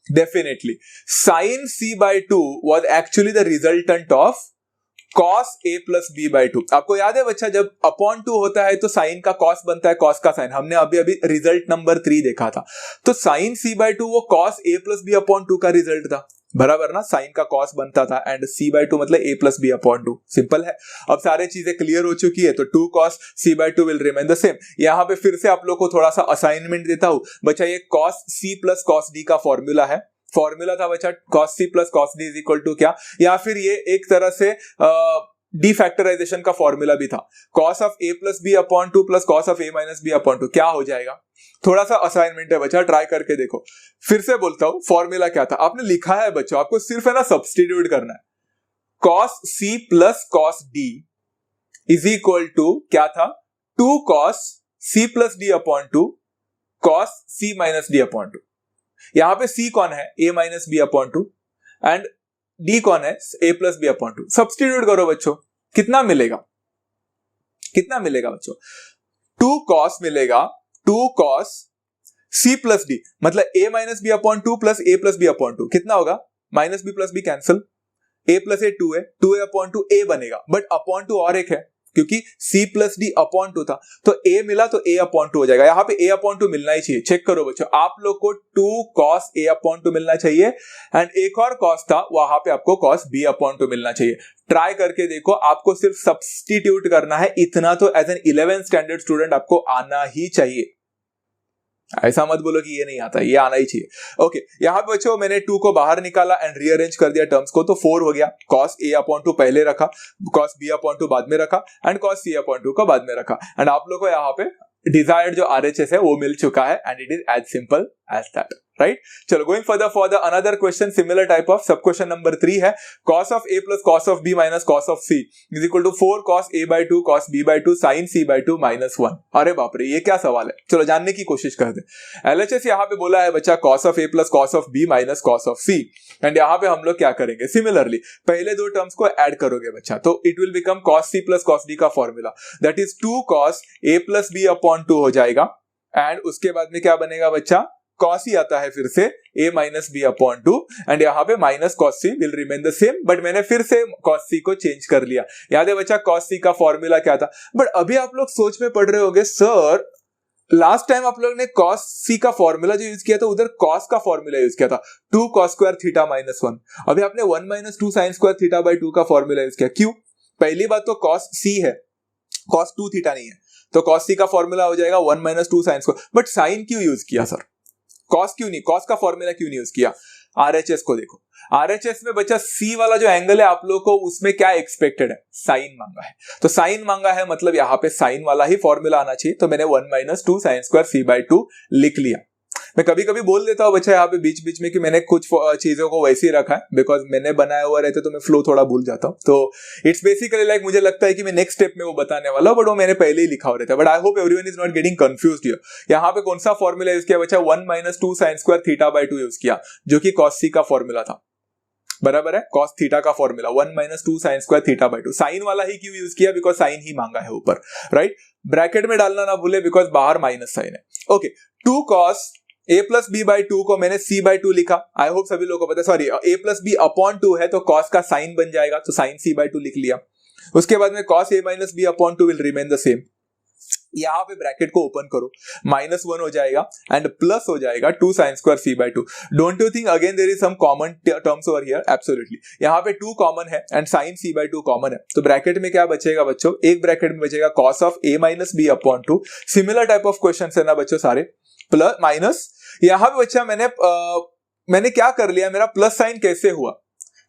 Definitely sine c by two was actually the resultant of cos a plus b by two. आपको याद है बच्चा, जब अपॉन टू होता है तो साइन का कॉस बनता है, कॉस का साइन, हमने अभी अभी रिजल्ट नंबर 3 देखा था। तो साइन सी बाई टू वो cos a plus B upon two का रिजल्ट था, बराबर ना? साइन का कॉस बनता था एंड सी बाई टू मतलब A plus B upon two, simple है। अब सारी चीजें क्लियर हो चुकी है, तो two cos C by two will remain the same. यहाँ पे फिर से आप लोग को थोड़ा सा असाइनमेंट देता हूं बच्चा, ये कॉस सी प्लस कॉस डी का फॉर्मूला है, फॉर्मूला था बच्चा cos C plus cos D is equal to क्या, या फिर ये एक तरह से डी फैक्टराइजेशन का फॉर्मूला भी था, cos of a plus B upon two plus cos of a minus B upon two. क्या हो जाएगा? थोड़ा सा असाइनमेंट है बच्चा, ट्राई करके देखो। फिर से बोलता हूं, फॉर्मूला क्या था? आपने लिखा है बच्चों, आपको सिर्फ है ना सब्स्टिट्यूट करना है। Cos C plus cos D is equal to क्या था? टू कॉस सी plus D upon two cos C minus D upon two. यहां पे सी कौन है? A minus B upon two, and D कौन है? A plus B upon two. Substitute करो बच्चों, कितना मिलेगा? कितना मिलेगा बच्चों? टू कॉस मिलेगा, टू कॉस सी प्लस डी मतलब A minus B upon two plus A plus B upon two, कितना होगा? Minus B plus B cancel, a plus a two है, two a upon two a बनेगा, but upon two और एक है क्योंकि C plus D upon two था, तो A मिला तो A अपॉन टू हो जाएगा। यहाँ पे A अपॉन टू मिलना ही चाहिए। चेक करो बच्चों, आप लोग को 2 cos A अपॉन टू मिलना चाहिए, एंड एक और cos था, वहां पे आपको cos B अपॉन टू मिलना चाहिए। ट्राई करके देखो, आपको सिर्फ सब्स्टिट्यूट करना है, इतना तो as an 11th standard student आपको आना ही चाहिए। ऐसा मत बोलो कि ये नहीं आता, ये आना ही चाहिए। ओके, यहाँ पे बच्चों मैंने 2 को बाहर निकाला एंड रीअरेंज कर दिया टर्म्स को, तो 4 हो गया। cos A अपॉन टू पहले रखा, cos B अपॉन टू बाद में रखा, and cos C upon two को बाद में रखा, एंड आप लोग को यहाँ पे डिजायर्ड जो RHS है वो मिल चुका है, and it is as simple as that, right? चलो going further for the another question, similar type of. Sub question number 3 है, cos of A plus cos of B minus cos of C is equal to 4 cos A by 2 cos B by 2 sin C by 2 minus 1। अरे बाप रे, ये क्या सवाल है? चलो जानने की कोशिश करते हैं। LHS यहाँ पे बोला है बच्चा cos of A plus cos of B minus cos of C, and यहाँ पे हम लोग क्या करेंगे? सिमिलरली पहले 2 टर्म्स को ऐड करोगे बच्चा, तो it will become cos C plus cos D का formula, that is 2 cos A plus B upon 2 हो जाएगा, एंड उसके बाद में क्या बनेगा बच्चा? cos ही आता है फिर से a minus B upon two, and यहाँ पे minus cos c will remain the same, but मैंने फिर से cos c को चेंज कर लिया। याद है बच्चा cos c का फॉर्मूला क्या था? बट अभी आप लोग सोच में पढ़ रहे होगे, सर लास्ट टाइम आप लोग ने cos c का फॉर्मूला जो यूज किया था, उधर cos का फॉर्मूला यूज किया था, 2 cos स्क्वायर थीटा माइनस 1। अभी आपने 1 minus 2 sine square theta by 2 का फॉर्मूला यूज किया, क्यों? पहली बात तो cos c है, cos 2 थीटा नहीं है, तो cos c का फॉर्मूला हो जाएगा 1 minus 2 sine square. But sine क्यों यूज किया सर? cos क्यों नहीं? cos का फॉर्मूला क्यों नहीं यूज किया? RHS को देखो, RHS में बच्चा C वाला जो एंगल है आप लोग को उसमें क्या एक्सपेक्टेड है? साइन मांगा है, तो साइन मांगा है मतलब यहाँ पे साइन वाला ही फॉर्मूला आना चाहिए, तो मैंने 1 minus 2 sine square C by 2 लिख लिया। मैं कभी कभी बोल देता हूँ बच्चा यहाँ पे बीच बीच में कि मैंने कुछ चीजों को वैसे ही रखा है, बिकॉज मैंने बनाया हुआ रहता तो मैं फ्लो थोड़ा भूल जाता हूँ, तो इट्स बेसिकली लाइक मुझे लगता है कि मैं नेक्स्ट स्टेप में वो बताने वाला हूँ, बट वो मैंने पहले ही लिखा हुआ रहता है। But I hope everyone is not getting confused here. यहाँ पे कौन सा फॉर्मूला यूज किया बच्चा? 1 minus 2 sine square theta by 2 use किया, जो कि cos c का फॉर्मूला था, बराबर है? cos थीटा का formula 1 minus 2 sine square theta by 2। Sine वाला ही क्यों यूज किया? बिकॉज साइन ही मांगा है ऊपर, राइट? ब्रैकेट में डालना ना भूले, बिकॉज बाहर माइनस साइन है। Okay, 2 cos a plus b by two को मैंने c बाई टू लिखा, आई होप सभी लोगों को पता है, sorry a plus B upon two है तो cos का साइन बन जाएगा, तो साइन c बाई टू लिख लिया। उसके बाद में cos a minus B upon two will remain the same. यहां पे ब्रैकेट को ओपन करो, -1 हो जाएगा एंड प्लस हो जाएगा 2 sin square c by two. Don't you think again there is some common terms over here? Absolutely, यहाँ पे 2 कॉमन है and sin c by two common है, तो ब्रैकेट में क्या बचेगा बच्चों? एक ब्रैकेट में बचेगा cos of a minus B upon two. Similar type of question है ना बच्चों सारे, प्लस माइनस। यहाँ पे बच्चा मैंने क्या कर लिया, मेरा प्लस साइन कैसे हुआ?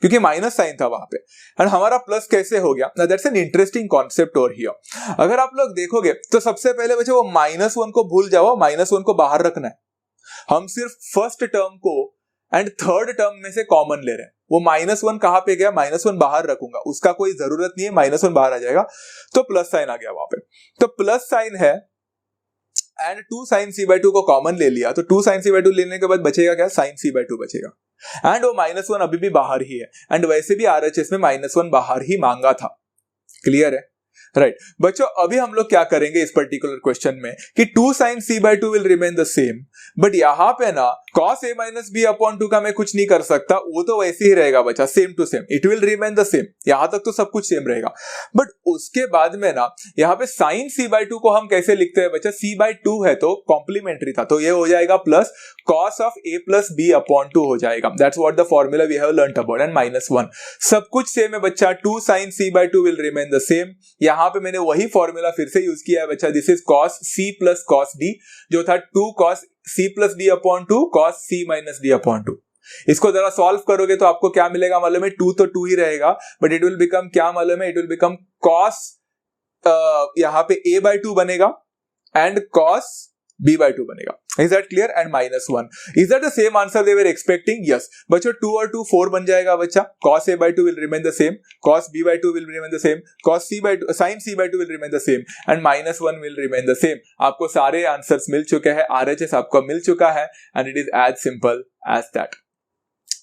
क्योंकि माइनस साइन था वहां पे, एंड हमारा प्लस कैसे हो गया? ना that's an interesting concept over here. अगर आप लोग देखोगे तो सबसे पहले बच्चों वो -1 को भूल जाओ, -1 को बाहर रखना है। हम सिर्फ फर्स्ट टर्म को एंड थर्ड टर्म में से कॉमन ले रहे हैं। वो -1 कहां पे गया? -1 बाहर रखूंगा, उसका कोई जरूरत नहीं है, -1 बाहर आ जाएगा, तो प्लस साइन आ गया वहां पे। तो प्लस साइन है and 2 sin c by two को कॉमन ले लिया, तो 2 sin c बाई टू लेने के बाद बचेगा क्या? sin c बाई टू बचेगा, एंड वो -1 अभी भी बाहर ही है, एंड वैसे भी RHS में -1 बाहर ही मांगा था। क्लियर है? राइट बच्चों, अभी हम लोग क्या करेंगे इस पर्टिकुलर क्वेश्चन में कि 2 sin c by two will remain the same, but यहां पे ना cos a minus B upon two का मैं कुछ नहीं कर सकता, वो तो वैसे ही रहेगा बच्चा, same to same, it will remain the same. यहां तक तो सब कुछ सेम रहेगा, बट उसके बाद में ना यहाँ पे sin c बाई टू को हम कैसे लिखते हैं बच्चा? c बाई टू है तो कॉम्प्लीमेंट्री था, तो ये हो जाएगा plus cos of a plus B upon two हो जाएगा। That's what the formula we have learned about, and -1 सब कुछ सेम है बच्चा। 2 sin c by two will remain the same. यहाँ पे मैंने वही फॉर्मूला फिर से यूज किया है बच्चा, this is cos c plus cos d, जो था 2 cos c plus d upon two cos c minus d upon two. इसको जरा सॉल्व करोगे तो आपको क्या मिलेगा मालूम है? 2 तो 2 ही रहेगा, बट इट विल बिकम क्या मालूम है? इट विल बिकम cos यहाँ पे a बाई टू बनेगा एंड cos b by 2 बनेगा। Is that clear? And -1. Is that the same answer they were expecting? Yes. बच्चों 2 और 2 4 बन जाएगा बच्चा। Cos a by 2 will remain the same. Cos b by 2 will remain the same. Cos c by 2, sin c by 2 will remain the same. And -1 will remain the same. आपको सारे answers मिल चुके हैं, RHS आपको मिल चुका है, and it is as simple as that.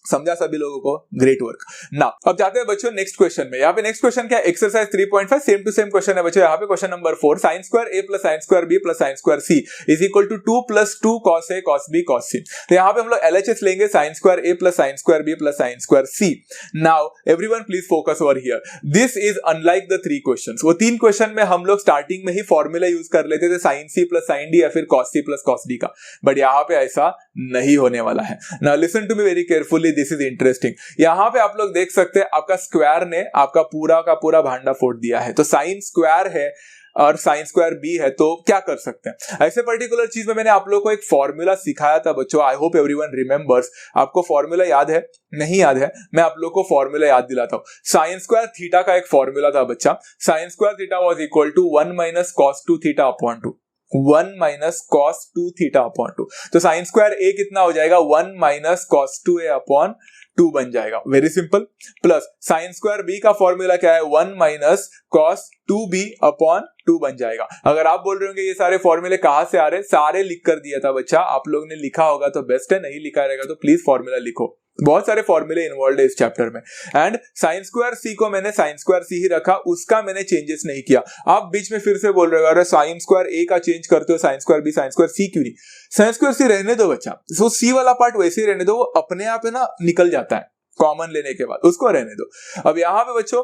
समझा सभी लोगों को? Great work. नाउ अब जाते हैं बच्चों नेक्स्ट क्वेश्चन में। यहाँ पे नेक्स्ट क्वेश्चन क्या है? Exercise 3.5 same to same question है बच्चों। यहाँ पे question number 4, sin square a plus sin square b plus sin square c is equal to 2 plus 2 cos a cos b cos c। तो यहाँ पे हम लोग LHS लेंगे, sin square a plus sin square b plus sin square c। Now everyone please focus over here, this is unlike the 3 questions. वो 3 question में हम लोग स्टार्टिंग में ही फॉर्मूला यूज कर लेते थे sin c plus sin d या फिर cos c plus cos d का, बट यहाँ पे ऐसा नहीं होने वाला है। Now listen to me very carefully, this is interesting. यहां पे आप लोग देख सकते हैं आपका स्क्वायर ने आपका पूरा का पूरा भांडा फोड़ दिया है, तो साइन स्क्वायर है और साइन स्क्वायर बी है, तो क्या कर सकते हैं? ऐसे पर्टिकुलर चीज में मैंने आप लोगों को एक फॉर्मूला सिखाया था बच्चों, आई होप एवरीवन रिमेंबर्स। आपको फॉर्मूला याद है? नहीं याद है? मैं आप लोगों को फॉर्मूला याद दिलाता हूं। साइन स्क्वायर थीटा का एक फॉर्मूला था बच्चा, sine square theta was equal to 1 minus cos 2 theta upon 2, 1 minus cos 2 theta upon 2। तो साइन स्क्वायर a कितना हो जाएगा? 1 माइनस cos 2a अपॉन 2 बन जाएगा, very simple. Plus sine square b का फॉर्मूला क्या है? 1 माइनस cos 2b अपॉन 2 बन जाएगा। अगर आप बोल रहे होंगे ये सारे फॉर्मूले कहां से आ रहे हैं, सारे लिख कर दिया था बच्चा, आप लोग ने लिखा होगा तो बेस्ट है, नहीं लिखा रहेगा तो प्लीज फॉर्मूला लिखो, बहुत सारे फॉर्मूले इन्वॉल्व है इस चैप्टर में। एंड साइन स्क्वायर c को मैंने साइन स्क्वायर c ही रखा, उसका मैंने चेंजेस नहीं किया। आप बीच में फिर से बोल रहे हो अरे साइन स्क्वायर a का चेंज करते हो, sign square b, sign square c क्यों नहीं? साइन स्क्वायर c रहने दो बच्चा, तो c वाला पार्ट वैसे ही रहने दो, वो अपने आप है ना निकल जाता है कॉमन लेने के बाद, उसको रहने दो। अब यहाँ पे बच्चों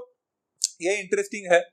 ये इंटरेस्टिंग है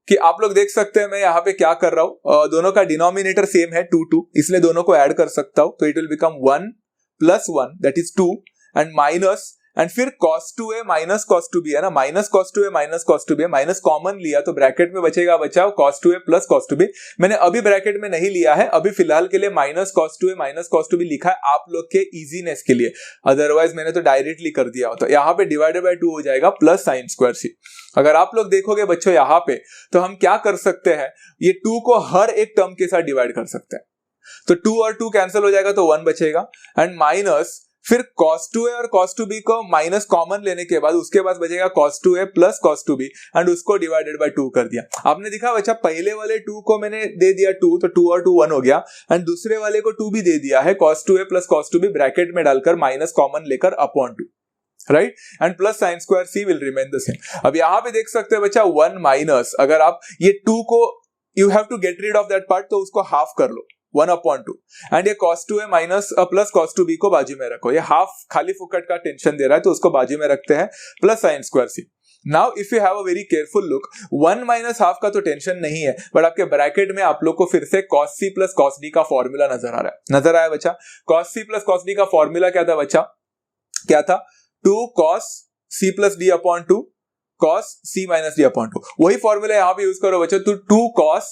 कि आप लोग देख सकते हैं मैं यहाँ पे क्या कर रहा हूं, दोनों का डिनोमिनेटर सेम है 2 2, इसलिए दोनों को ऐड कर सकता हूं, तो it will become 1 plus 1 that is 2 and minus, and फिर cos 2a minus cos 2b है ना, minus cos 2a minus cos 2b, minus common लिया तो ब्रैकेट में बचेगा बच्चा cos 2a plus cos 2b। मैंने अभी ब्रैकेट में नहीं लिया है, अभी फिलहाल के लिए minus cos 2a minus cos 2b लिखा है आप लोग के इजीनेस के लिए, अदरवाइज मैंने तो डायरेक्टली कर दिया होता। यहाँ पे डिवाइडेड बाय 2 हो जाएगा प्लस साइन स्क्वायर c। अगर आप लोग देखोगे बच्चों यहाँ पे, तो हम क्या कर सकते हैं, ये 2 को हर एक टर्म के साथ डिवाइड कर सकते हैं, तो 2 और 2 कैंसिल हो जाएगा तो 1 बचेगा, एंड माइनस फिर cos 2a और cos 2b को माइनस कॉमन लेने के बाद उसके बाद बचेगा cos 2a plus cos 2b and उसको डिवाइडेड बाय 2 कर दिया। आपने देखा बच्चा पहले वाले 2 को मैंने दे दिया 2, तो 2 और 2 1 हो गया, एंड दूसरे वाले को 2 भी दे दिया है, cos 2a plus cos 2b bracket में डालकर माइनस कॉमन लेकर upon 2, right, and plus sine square c will remain the same. अब यहाँ पे देख सकते हैं बच्चा 1 माइनस, अगर आप ये 2 को you have to get rid of that part, तो उसको हाफ कर लो, 1/2 एंड ये cos 2a minus plus cos 2b को बाजू में रखो, ये हाफ खाली फुकट का टेंशन दे रहा है तो उसको बाजू में रखते हैं, plus sine square C. Now if you have a very careful look, 1 minus half का तो टेंशन नहीं है, बट आपके ब्रैकेट में आप लोग को फिर से cos c plus cos d का फॉर्मूला नजर आ रहा है, नजर आया बच्चा? cos c plus cos d का फॉर्मूला क्या था बच्चा? क्या था? 2 cos c plus d upon 2 cos c minus d upon 2। वही फॉर्मूला यहां पे यूज करो बच्चा, तो 2 cos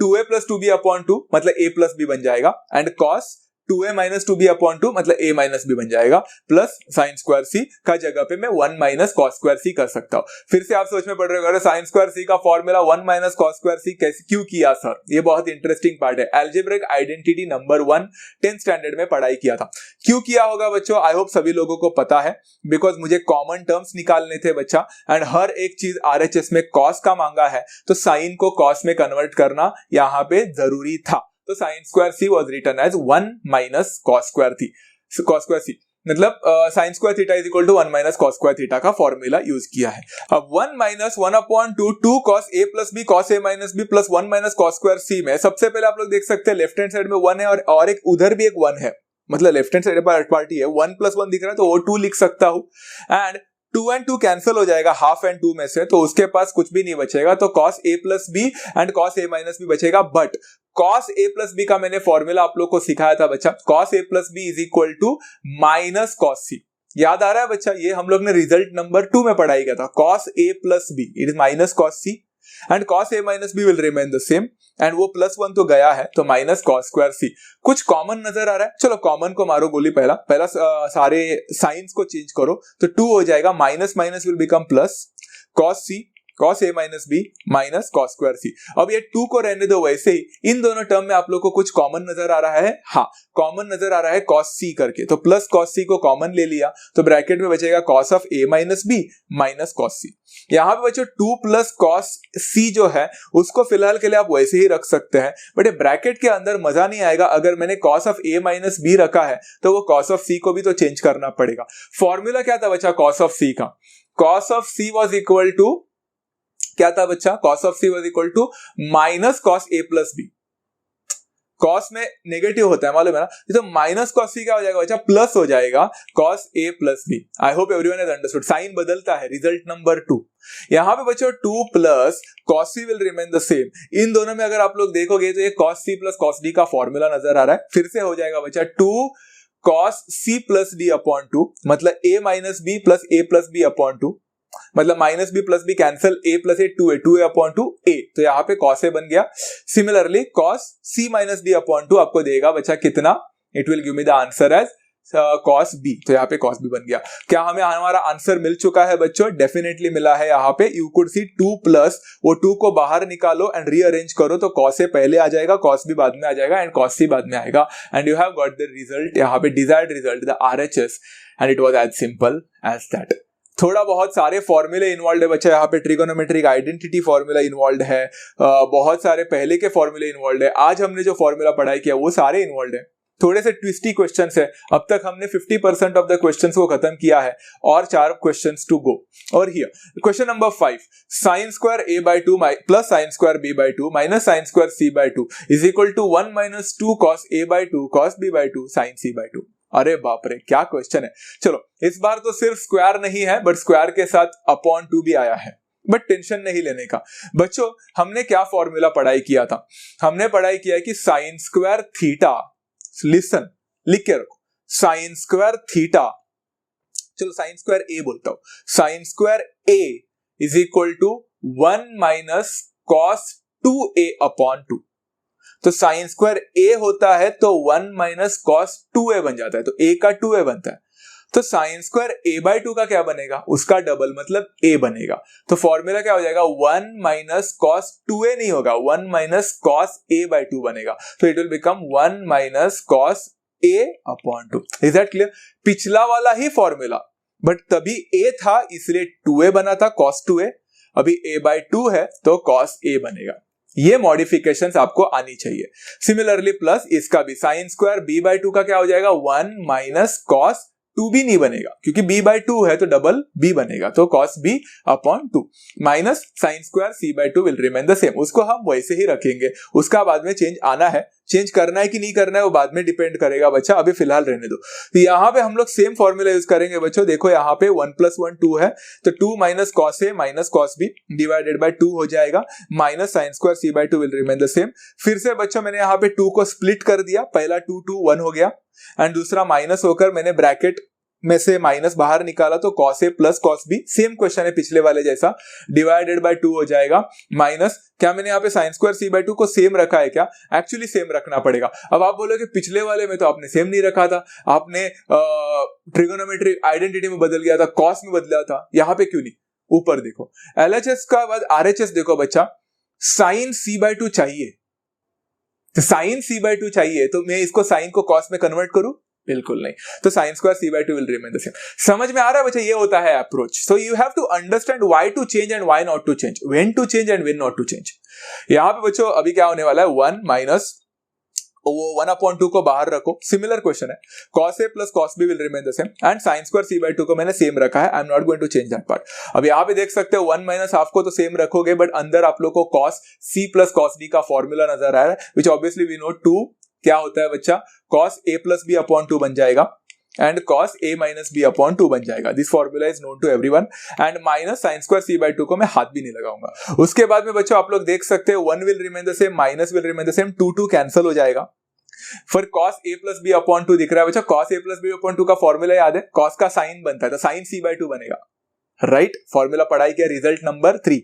2a plus 2b upon 2 मतलब a प्लस b बन जाएगा, and cos 2a minus 2b upon 2 मतलब a माइनस b बन जाएगा, प्लस साइन स्क्वायर c का जगह पे मैं 1 माइनस कॉस स्क्वायर c कर सकता हूं। फिर से आप सोच में पड़ रहे हो साइन स्क्वायर c का formula 1 minus cos square c कैसे क्यों किया सर? ये बहुत इंटरेस्टिंग पार्ट है, algebraic identity number 1 10th standard में पढ़ाई किया था। क्यों किया होगा बच्चों? आई होप सभी लोगों को पता है, बिकॉज मुझे कॉमन टर्म्स निकालने थे बच्चा, एंड हर एक चीज RHS में कॉस का मांगा है, तो साइन को कॉस में कन्वर्ट करना यहाँ पे जरूरी था। तो sine square c was written as 1 minus cos square c, मतलब sine square theta is equal to 1 minus cos square theta का फॉर्मूला यूज किया है। अब 1 minus 1/2 2 cos a plus b cos a minus b plus 1 minus cos square c में सबसे पहले आप लोग देख सकते हैं लेफ्ट हैंड साइड में 1 है और एक उधर भी एक 1 है, मतलब लेफ्ट हैंड साइड पर पार्टी है, 1 प्लस 1 दिख रहा है तो वो 2 लिख सकता हूं, एंड 2 and 2 कैंसिल हो जाएगा हाफ एंड 2 में से, तो उसके पास कुछ भी नहीं बचेगा, तो cos a plus b and cos a minus b बचेगा। But cos a plus b का मैंने फॉर्मूला आप लोग को सिखाया था बच्चा, cos a plus b is equal to minus cos c। याद आ रहा है बच्चा? ये हम लोग ने रिजल्ट नंबर 2 में पढ़ाई किया था, cos a plus b it is minus cos c and cos a minus b will remain the same, and वो प्लस 1 तो गया है, तो माइनस cos स्क्वायर c। कुछ कॉमन नजर आ रहा है, चलो कॉमन को मारो गोली, पहला सारे साइंस को चेंज करो तो 2 हो जाएगा, minus minus will become plus cos c cos a minus b minus cos square c। अब ये 2 को रहने दो वैसे ही, इन दोनों टर्म में आप लोग को कुछ कॉमन नजर आ रहा है, हाँ कॉमन नजर आ रहा है cos c करके, तो प्लस cos c को कॉमन ले लिया तो ब्रैकेट में बचेगा cos of a minus b minus cos c। यहाँ पे बच्चों 2 प्लस cos c जो है उसको फिलहाल के लिए आप वैसे ही रख सकते हैं, बट ये ब्रैकेट के अंदर मजा नहीं आएगा अगर मैंने cos of a minus b रखा है, तो वो cos ऑफ c को भी तो चेंज करना पड़ेगा। फॉर्मूला क्या था बच्चा cos ऑफ c का? cos of c was equal to क्या था बच्चा? cos of c was equal to minus cos a plus b। cos में नेगेटिव होता है मालूम है ना, तो माइनस cos c क्या हो जाएगा बच्चा? प्लस हो जाएगा cos a plus b। I hope everyone has understood, sign बदलता है, रिजल्ट नंबर 2। यहाँ पे बच्चों 2 plus cos c will remain the same. इन दोनों में अगर आप लोग देखोगे तो ये cos c plus cos d का फॉर्मूला नजर आ रहा है, फिर से हो जाएगा बच्चा 2 cos c plus d upon 2 मतलब a minus b plus a plus b upon 2, मतलब minus B plus B cancel, a plus A 2a upon 2a, तो यहाँ पे cos a बन गया। Similarly cos c minus b upon 2 आपको देगा बच्चा कितना? It will give me the answer as cos b, तो यहाँ पे cos b बन गया। क्या हमें हमारा आंसर मिल चुका है बच्चों? डेफिनेटली मिला है। यहाँ पे यू कुड सी 2 प्लस वो 2 को बाहर निकालो एंड रीअरेंज करो तो cos a पहले आ जाएगा, cos b बाद में आ जाएगा एंड cos c बाद में आएगा, and you have got the result, यहाँ पे desired result the RHS, and it was as simple as that. थोड़ा बहुत सारे फॉर्मूले इन्वॉल्व है बच्चा, यहाँ पे ट्रिगोनोमेट्रिक आइडेंटिटी फॉर्मूला इन्वॉल्व है, बहुत सारे पहले के फॉर्मूले इन्वॉल्व है, आज हमने जो फॉर्मूला पढ़ाई किया वो सारे इन्वॉल्व है। थोड़े से ट्विस्टी क्वेश्चंस है, अब तक हमने 50% ऑफ द क्वेश्चंस को खत्म किया है और 4 क्वेश्चंस टू गो। और here question number 5, sine square a by 2 plus sine square b by 2 minus sine square c by 2 is equal to 1 minus 2 cos a by 2 cos b by 2 sine c by 2। अरे बाप रे क्या question है। चलो इस बार तो सिर्फ square नहीं है बट स्क्वायर के साथ अपॉन 2 भी आया है, बट टेंशन नहीं लेने का बच्चों। हमने क्या फॉर्मूला पढ़ाई किया था? हमने पढ़ाई किया कि साइन स्क्वायर थीटा, लिसन लिख के रखो, साइन स्क्वायर थीटा, चलो साइन स्क्वायर ए बोलता हूं, sine square A is equal to 1 minus cos 2a upon 2। तो साइन स्क्वायर a होता है तो 1 माइनस cos 2a बन जाता है, तो a का 2a बनता है, तो साइन स्क्वायर a बाय 2 का क्या बनेगा? उसका डबल मतलब a बनेगा। तो फॉर्मूला क्या हो जाएगा? 1 माइनस cos 2a नहीं होगा, 1 माइनस cos a बाय 2 बनेगा, तो it will become 1 minus cos a upon 2। Is that clear? पिछला वाला ही फॉर्मूला, बट तभी a था इसलिए 2a बना था cos 2a, अभी a बाय 2 है तो cos a बनेगा। ये मॉडिफिकेशंस आपको आनी चाहिए। सिमिलरली प्लस इसका भी साइन स्क्वायर b बाय 2 का क्या हो जाएगा? 1 माइनस cos टू बी नहीं बनेगा क्योंकि b बाई टू है तो डबल b बनेगा, तो cos b upon two minus sine square c by two will remain the same. उसको हम वैसे ही रखेंगे, उसका बाद में चेंज आना है, चेंज करना है कि नहीं करना है वो बाद में डिपेंड करेगा बच्चा, अभी फिलहाल रहने दो। तो यहाँ पे हम लोग सेम फॉर्मूला यूज करेंगे बच्चों। देखो यहाँ पे 1 प्लस 1 2 है, तो 2 minus cos A minus cos B divided by 2 हो जाएगा, minus sine square C by two will remain the same. फिर से बच्चों मैंने यहाँ पे 2 को स्प्लिट कर दिया, पहला 2 2 1 हो गया एंड दूसरा माइनस होकर मैंने ब्रैकेट में से माइनस बाहर निकाला तो cos a plus cos b, same question है पिछले वाले जैसा, डिवाइडेड बाय 2 हो जाएगा, माइनस क्या मैंने यहाँ पे sign square c by two को सेम रखा है क्या? एक्चुअली सेम रखना पड़ेगा। अब आप बोलोगे पिछले वाले में तो आपने सेम नहीं रखा था, आपने ट्रिगोनोमेट्री आइडेंटिटी में बदल गया था, cos में बदला था, यहाँ पे क्यों नहीं? ऊपर देखो LHS का बाद RHS देखो बच्चा, साइन c बाई टू चाहिए, तो साइन c बाई टू चाहिए तो मैं इसको साइन को cos में कन्वर्ट करूं? बिल्कुल नहीं, तो sine square c by two will remain the same. समझ में आ रहा है बच्चा? ये होता है approach. So you have to understand why to change and why not to change, when to change and when not to change. यहां पे बच्चों अभी क्या होने वाला है, 1 माइनस वो 1 अपॉन 2 को बाहर रखो, सिमिलर क्वेश्चन है, cos a plus cos b will remain the same and sin square c by two को मैंने सेम रखा है, I am not going to change that part. अब यहाँ पे देख सकते हो 1 माइनस हाफ को तो सेम रखोगे, बट अंदर आप लोग को cos c plus cos d का फॉर्मूला नजर आ रहा है, विच ऑब्वियसली वी नो 2 क्या होता है बच्चा, cos a plus b upon 2 बन जाएगा and cos a minus b upon 2 बन जाएगा। This formula is known to everyone and minus sine square c by two को मैं हाथ भी नहीं लगाऊंगा। उसके बाद में बच्चों आप लोग देख सकते हो 1 will remain the same, minus will remain the same, 2 2 cancel हो जाएगा, फिर cos a plus b upon 2 दिख रहा है बच्चा, cos a plus b upon 2 का फॉर्मूला याद है, cos का साइन बनता है तो साइन c बाई टू बनेगा, राइट? फॉर्मूला पढ़ाई किया, result number 3,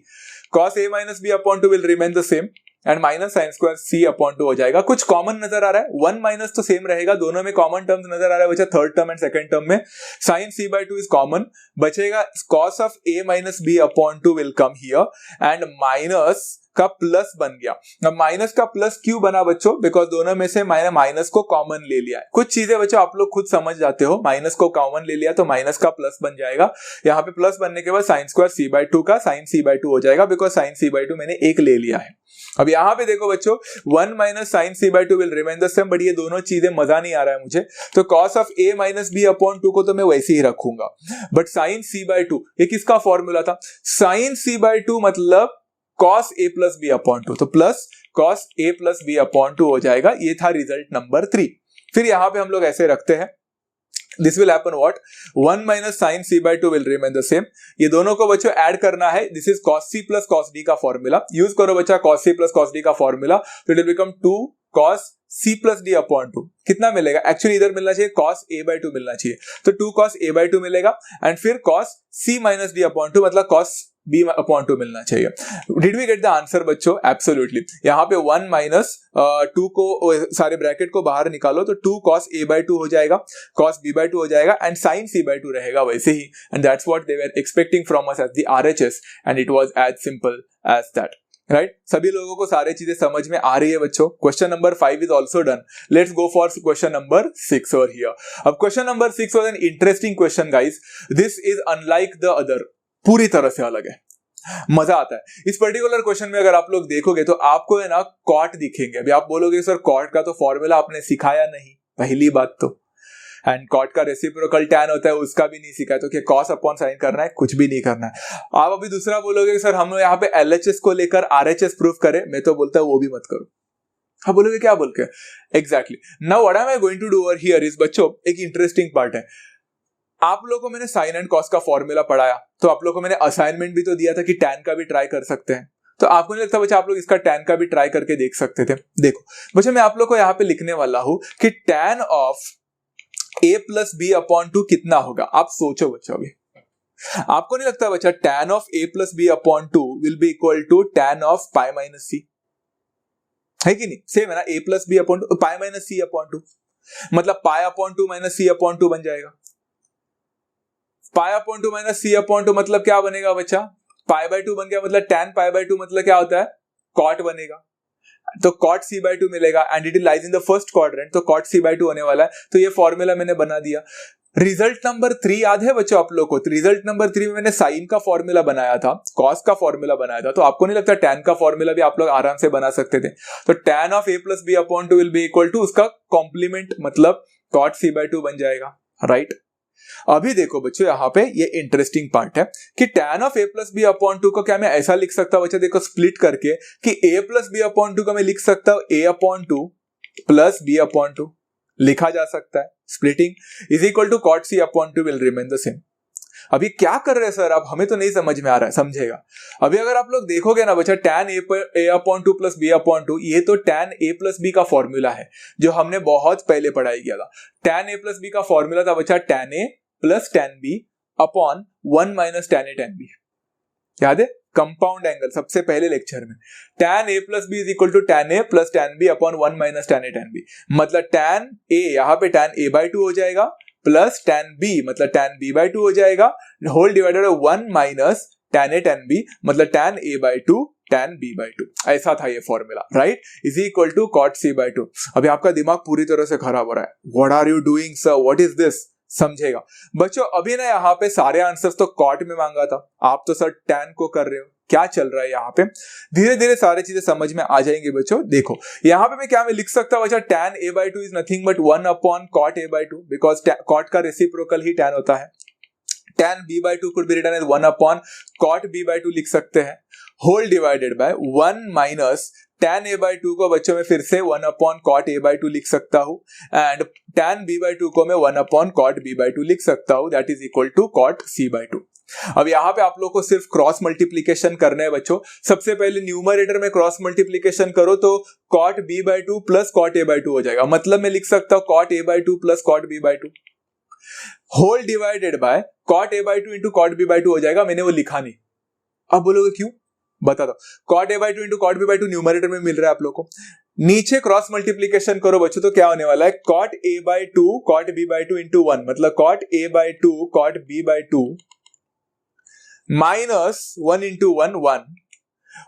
cos a minus b upon 2 will remain the same and minus sine square c upon 2 हो जाएगा। कुछ कॉमन नजर आ रहा है, 1 माइनस तो सेम रहेगा, दोनों में कॉमन टर्म्स नजर आ रहा है बच्चा, third term and second term में sine c by two is common, बचेगा cos of a minus b upon 2 will come here and minus का प्लस बन गया। अब माइनस का प्लस क्यों बना बच्चों? बिकॉज दोनों में से मैंने माइनस को कॉमन ले लिया है। कुछ चीजें बच्चों आप लोग खुद समझ जाते हो, माइनस को कॉमन ले लिया तो माइनस का प्लस बन जाएगा, यहाँ पे प्लस बनने के बाद sign square c by to का साइन c बाई टू हो जाएगा, because sign c by to मैंने एक ले लिया है। अब यहाँ पे देखो बच्चों 1 minus sine c by two will remain the same, but ये दोनों चीजें मजा नहीं आ रहा है मुझे, तो cos of a minus b upon 2 को तो मैं वैसे ही रखूंगा, but sine c by two ये किसका फॉर्मूला था? साइन c बाई टू मतलब cos a plus b upon 2, तो plus cos a plus b upon 2 हो जाएगा। ये था रिजल्ट नंबर 3। फिर यहां पे हम लोग ऐसे रखते हैं, this will happen what, 1 minus sine c by two will remain the same, ये दोनों को बच्चों ऐड करना है, this is cos c plus cos d का फॉर्मूला, यूज करो बच्चा cos c plus cos d का फॉर्मूला, तो it will become 2 cos c plus d upon 2, कितना मिलेगा? एक्चुअली इधर मिलना चाहिए cos a बाई टू मिलना चाहिए, तो 2 cos a बाई टू मिलेगा एंड फिर cos c minus d upon 2 मतलब cos b अपॉन 2 मिलना चाहिए। Did we get the answer बच्चों? एब्सोल्युटली। यहाँ पे 1 माइनस 2 को सारे ब्रैकेट को बाहर निकालो तो 2 cos a बाई टू हो जाएगा, cos b बाई टू हो जाएगा and sin c by two रहेगा वैसे ही, and that's what they were expecting from us as the RHS and it was as simple as that, right? सभी लोगों को सारी चीजें समझ में आ रही है बच्चों। Question number 5 is also done, let's go for question number 6 over here. अब question number 6 was an interesting question guys, this is unlike the other, पूरी तरह से अलग है, मजा आता है इस पर्टिकुलर क्वेश्चन में। अगर आप लोग देखोगे तो आपको है ना कॉट दिखेंगे। अभी आप बोलोगे सर कॉट का तो फॉर्मूला आपने सिखाया नहीं, पहली बात तो, एंड कॉट का रेसिप्रोकल टैन होता है उसका भी नहीं सिखाया, तो क्या कॉस अपॉन साइन करना है? कुछ भी नहीं करना है। आप अभी दूसरा बोलोगे सर हम यहाँ पे LHS को लेकर RHS प्रूफ करें, मैं तो बोलता हूँ वो भी मत करो। आप बोलोगे क्या बोल के? Exactly. Now what am I going to do over here is बच्चों, एक इंटरेस्टिंग पार्ट है, आप लोगों को मैंने साइन एंड कॉस का फॉर्मूला पढ़ाया, तो आप लोगों को मैंने असाइनमेंट भी तो दिया था कि टैन का भी ट्राई कर सकते हैं, तो आपको नहीं लगता बच्चा आप लोग इसका टैन का भी ट्राई करके देख सकते थे? देखो बच्चा मैं आप लोग को यहाँ पे लिखने वाला हूं कि tan of a plus b upon 2 कितना होगा? आप सोचो बच्चा, अभी आपको नहीं लगता बच्चा tan of a plus b upon 2 will be equal to tan of pi minus c, है कि नहीं? सेम है ना, a plus b upon 2 pi minus c upon 2, मतलब pi upon 2 minus c upon 2 बन जाएगा। Pi upon 2 minus c upon 2 मतलब क्या बनेगा बच्चा? पाई बाई 2 बन गया, मतलब टैन पाई बाई 2 मतलब क्या होता है? कॉट बनेगा, तो कॉट c बाई 2 मिलेगा and it lies in the first quadrant, तो कॉट c बाई 2 होने वाला है। तो ये फॉर्मूला मैंने बना दिया। रिजल्ट नंबर 3 याद है बच्चों आप लोग को? रिजल्ट नंबर 3 में मैंने साइन का फॉर्मूला बनाया था, कॉस का फॉर्मूला बनाया था, तो आपको नहीं लगता टैन का फॉर्मूला भी आप लोग आराम से बना सकते थे? तो tan of a plus b upon 2 will be equal to उसका कॉम्प्लीमेंट मतलब कॉट c बाई 2 बन जाएगा, राइट? अभी देखो बच्चों यहाँ पे ये इंटरेस्टिंग पार्ट है कि tan of a plus B upon two को क्या मैं ऐसा लिख सकता हूँ बच्चों, देखो स्प्लिट करके कि a plus B upon two को मैं लिख सकता हूँ a upon two plus B upon two, लिखा जा सकता है। Splitting is equal to cot C upon two will remain the same. अभी क्या कर रहे हैं सर आप, हमें तो नहीं समझ में आ रहा है, समझेगा। अभी अगर आप लोग देखोगे ना बच्चा tan a upon two plus B upon two, ये तो tan a प्लस बी का फॉर्मूला है जो हमने बहुत पहले पढ़ाई किया था। tan a प्लस बी का फॉर्मूला था बच्चा tan a plus tan b upon 1 minus tan a tan b, याद है? कंपाउंड एंगल सबसे पहले लेक्चर में tan a plus B is equal to tan a plus tan b upon 1 minus tan a tan b, मतलब tan a यहाँ पे tan a by 2 हो जाएगा प्लस tan b मतलब tan b बाई 2 हो जाएगा, whole divided 1 minus tan a tan b मतलब tan a by 2 tan b by 2। ऐसा था ये formula, right? Is equal to cot c by 2। अभी आपका दिमाग पूरी तरह से खराब हो रहा है, what are you doing sir, what is this, समझेगा बच्चों। अभी ना यहाँ पे सारे आंसर्स तो कॉट में मांगा था, आप तो सर tan को कर रहे हो, क्या चल रहा है यहाँ पे? धीरे धीरे सारी चीजें समझ में आ जाएंगे बच्चों। देखो यहाँ पे मैं लिख सकता हूँ बच्चा, tan a by 2 is nothing but 1 upon cot a by 2, because cot का रेसिप्रोकल ही tan होता है। tan b by 2 could be written as 1 upon cot b by 2 लिख सकते हैं, whole divided by 1 minus tan a by 2 को बच्चों में फिर से 1 अपॉन cot a बाई 2 लिख सकता हूँ, एंड tan b बाई 2 को मैं 1 अपॉन cot b बाई 2 लिख सकता हूँ, that is equal to cot c by 2। अब यहाँ पे आप लोग को सिर्फ क्रॉस मल्टीप्लीकेशन करना है बच्चों। सबसे पहले न्यूमरेटर में क्रॉस मल्टीप्लीकेशन करो तो cot b by 2 plus cot a by 2 हो जाएगा, मतलब मैं लिख सकता हूँ cot a by 2 plus cot b by 2, whole divided by cot a by 2 into cot b by 2 हो जाएगा। मैंने वो लिखा नहीं, अब बोलोगे क्यों, बता दो। cot a by 2 into cot b by 2 numerator में मिल रहा है आप लोग को, नीचे क्रॉस मल्टीप्लीकेशन करो बच्चों तो क्या होने वाला है, cot a by 2 cot b by 2 into 1 मतलब cot a by 2 cot b by 2 minus 1 into 1 1,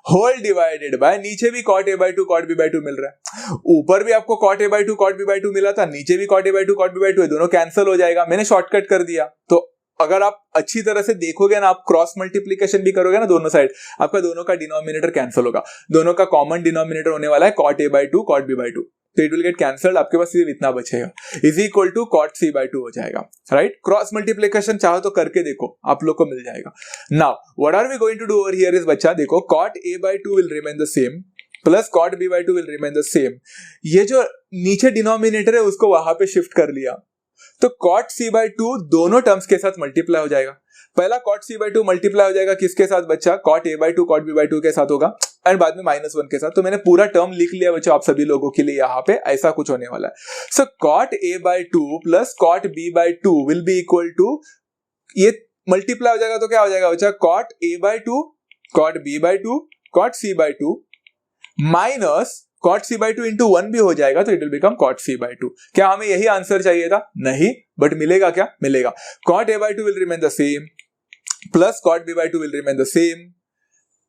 whole divided by, नीचे भी cot a by 2 cot b by 2 मिल रहा है, ऊपर भी आपको cot a by 2 cot b by 2 मिला था, नीचे भी cot a by 2 cot b by 2 है, दोनों कैंसिल हो जाएगा, मैंने शॉर्टकट कर दिया। तो अगर आप अच्छी तरह से देखोगे ना, आप क्रॉस मल्टीप्लीकेशन भी करोगे ना दोनों साइड, आपका दोनों का डिनोमिनेटर कैंसिल होगा, दोनों का कॉमन डिनोमिनेटर होने वाला है cot a by 2 cot b by 2, तो इट विल गेट कैंसल्ड, आपके पास सिर्फ इतना बचेगा, is equal to cot c by 2 हो जाएगा, राइट? क्रॉस मल्टीप्लीकेशन चाहो तो करके देखो, आप लोग को मिल जाएगा। Now what are we going to do over here is बच्चा, देखो cot a by 2 will remain the same plus cot b by 2 will remain the same, ये जो नीचे डिनोमिनेटर है उसको वहां पे शिफ्ट कर लिया, तो cot c बाई 2 दोनों टर्म्स के साथ मल्टीप्लाई हो जाएगा। पहला cot c बाई 2 मल्टीप्लाई हो जाएगा किसके साथ बच्चा, cot a by 2 cot b by 2 के साथ होगा, एंड बाद में -1 के साथ। तो मैंने पूरा टर्म लिख लिया बच्चों आप सभी लोगों के लिए, यहाँ पे ऐसा कुछ होने वाला है। So cot a by 2 plus cot b by 2 will be equal to, ये मल्टीप्लाई हो जाएगा तो क्या हो जाएगा बच्चा, cot a by 2 cot b by 2 cot c by 2 minus cot c by 2 into 1 भी हो जाएगा, तो it will become cot c by 2। क्या हमें यही आंसर चाहिए था? नहीं, बट मिलेगा क्या, मिलेगा cot a by 2 will remain the same plus cot b by 2 will remain the same,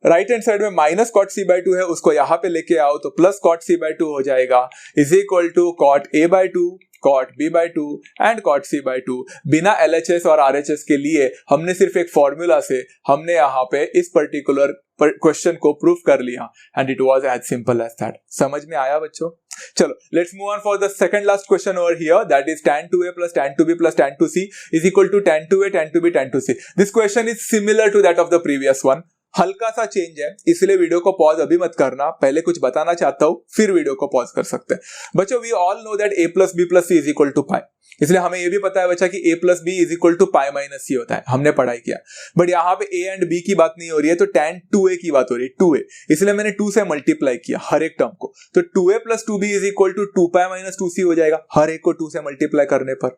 right hand side में माइनस cot c बाई 2 है, उसको यहां पे लेके आओ तो प्लस cot c बाई 2 हो जाएगा, is equal to cot a by 2 cot b by 2 and cot c by 2। बिना LHS और RHS के लिए हमने सिर्फ एक फॉर्मूला से हमने यहाँ पे इस पर्टिकुलर क्वेश्चन को प्रूफ कर लिया, and it was as simple as that. समझ में आया बच्चों? चलो let's move on for the second last question over here, that is tan 2a plus tan 2b plus tan 2c is equal to tan 2a tan 2b tan 2c। This question is similar to that of the previous one, हल्का सा change है, इसलिए video को pause अभी मत करना, पहले कुछ बताना चाहता हूं फिर वीडियो को पॉज कर सकते हैं। बच्चों we all know that a plus b plus c is equal to pi, इसलिए हमें ये भी पता है बच्चा कि a plus b is equal to pi minus c होता है, हमने पढ़ाई किया। बट यहाँ पे a एंड b की बात नहीं हो रही है, तो tan 2a की बात हो रही है, 2a, इसलिए मैंने 2 से मल्टीप्लाई किया हर एक टर्म को, तो 2a plus 2b is equal to 2 pi minus 2c हो जाएगा हर एक को 2 से मल्टीप्लाई करने पर।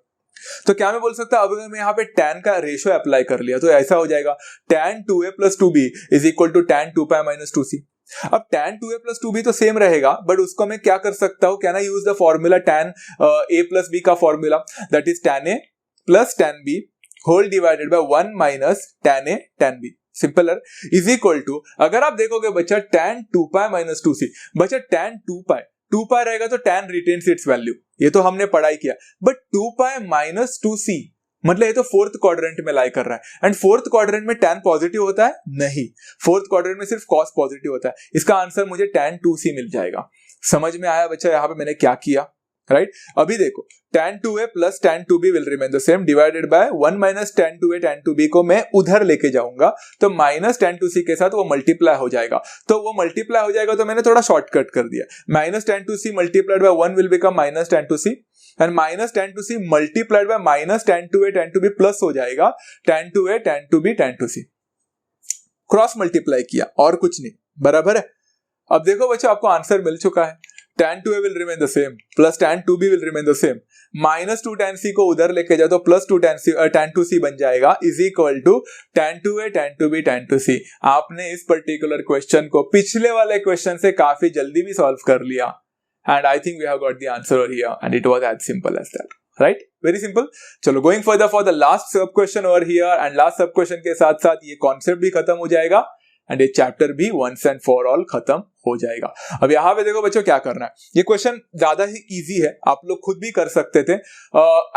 तो क्या मैं बोल सकता हूं, अब मैं यहाँ पे tan का रेशियो अप्लाई कर लिया तो ऐसा हो जाएगा tan 2a plus 2b is equal to tan 2 pi minus 2c। अब tan 2a प्लस 2b तो सेम रहेगा, बट उसको मैं क्या कर सकता हूं, can I use the formula tan a plus b का formula, that is tan a plus tan b whole divided by 1 minus tan a tan b, simpler, is equal to, अगर आप देखोगे बच्चा tan 2 पाई माइनस 2c, बच्चा tan 2 पाई रहेगा तो tan retains it's value, ये तो हमने पढ़ाई किया, बट 2 पाई माइनस 2c मतलब ये तो फोर्थ क्वाड्रेंट में लाई कर रहा है, एंड फोर्थ क्वाड्रेंट में tan पॉजिटिव होता है नहीं, फोर्थ क्वाड्रेंट में सिर्फ cos पॉजिटिव होता है, इसका आंसर मुझे tan 2c मिल जाएगा। समझ में आया बच्चा यहाँ पे मैंने क्या किया? राइट। अभी देखो tan 2a plus tan 2b will remain the same divided by 1 minus tan 2a tan 2b को मैं उधर लेके जाऊंगा तो माइनस tan 2c के साथ वो मल्टीप्लाई हो जाएगा, तो वो मल्टीप्लाई हो जाएगा तो मैंने थोड़ा शॉर्टकट कर दिया, minus tan 2c multiplied by 1 will become minus tan 2c and minus tan 2c multiplied by minus tan 2a tan 2b plus हो जाएगा tan 2a tan 2b tan 2c। Cross multiply किया और कुछ नहीं, बराबर है। अब देखो बच्चों आपको आंसर मिल चुका है, tan 2a will remain the same plus tan 2b will remain the same, minus 2 tan c को उधर लेके जाओ तो प्लस 2 tan 2c बन जाएगा is equal to tan 2a tan 2b tan 2c। आपने इस पर्टिकुलर क्वेश्चन को पिछले वाले क्वेश्चन से काफी जल्दी भी सॉल्व कर लिया and I think we have got the answer over here and it was as simple as that, right, very simple. चलो going further for the last sub question over here and last sub question के साथ साथ ये concept भी खत्म हो जाएगा and ये चैप्टर भी वंस एंड फॉर ऑल खत्म हो जाएगा। अब यहाँ पे देखो बच्चों क्या करना है, ये क्वेश्चन ज्यादा ही इजी है, आप लोग खुद भी कर सकते थे।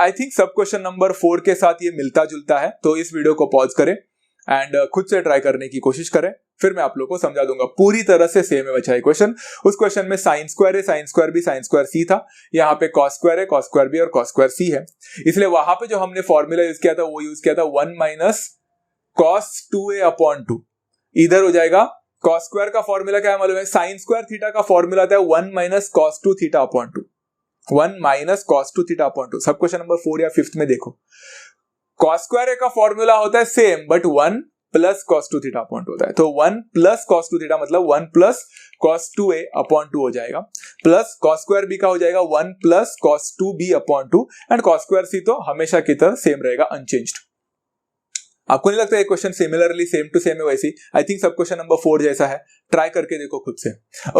आई थिंक सब क्वेश्चन नंबर 4 के साथ ये मिलता जुलता है, तो इस वीडियो को पॉज करें एंड खुद से ट्राई करने की कोशिश करें, फिर मैं आप लोग को समझा दूंगा। पूरी तरह से सेम है बच्चा ये क्वेश्चन। उस क्वेश्चन में साइन स्क्वायर है, sine square B, sine square C था, यहाँ पे कॉस स्क्वायर है, कॉस स्क्वायर बी और कॉस स्क्वायर सी है। इसलिए वहां पे जो हमने फॉर्मूला यूज किया था वो यूज किया था 1 माइनस कॉस 2a अपॉन 2, इधर हो जाएगा कॉस स्क्वायर का फॉर्मूला क्या है मालूम है, साइन स्क्वायर थीटा का फॉर्मूला था 1 minus cos 2 theta upon 2, 1 minus cos 2 theta upon 2। सब क्वेश्चन नंबर 4 या 5 में देखो कॉस स्क्वायर का फॉर्मूला होता है same but 1 plus cos 2 theta upon 2 होता है, तो 1 प्लस कॉस 2 थीटा मतलब 1 प्लस कॉस 2a अपॉन 2 हो जाएगा, प्लस कॉस स्क्वायर b का हो जाएगा 1 plus cos 2b upon 2 and cos square c तो हमेशा की तरह सेम रहेगा, अनचेंज्ड। आपको नहीं लगता ये question similarly same to same है वैसी? आई थिंक सब क्वेश्चन नंबर 4 जैसा है, ट्राई करके देखो खुद से।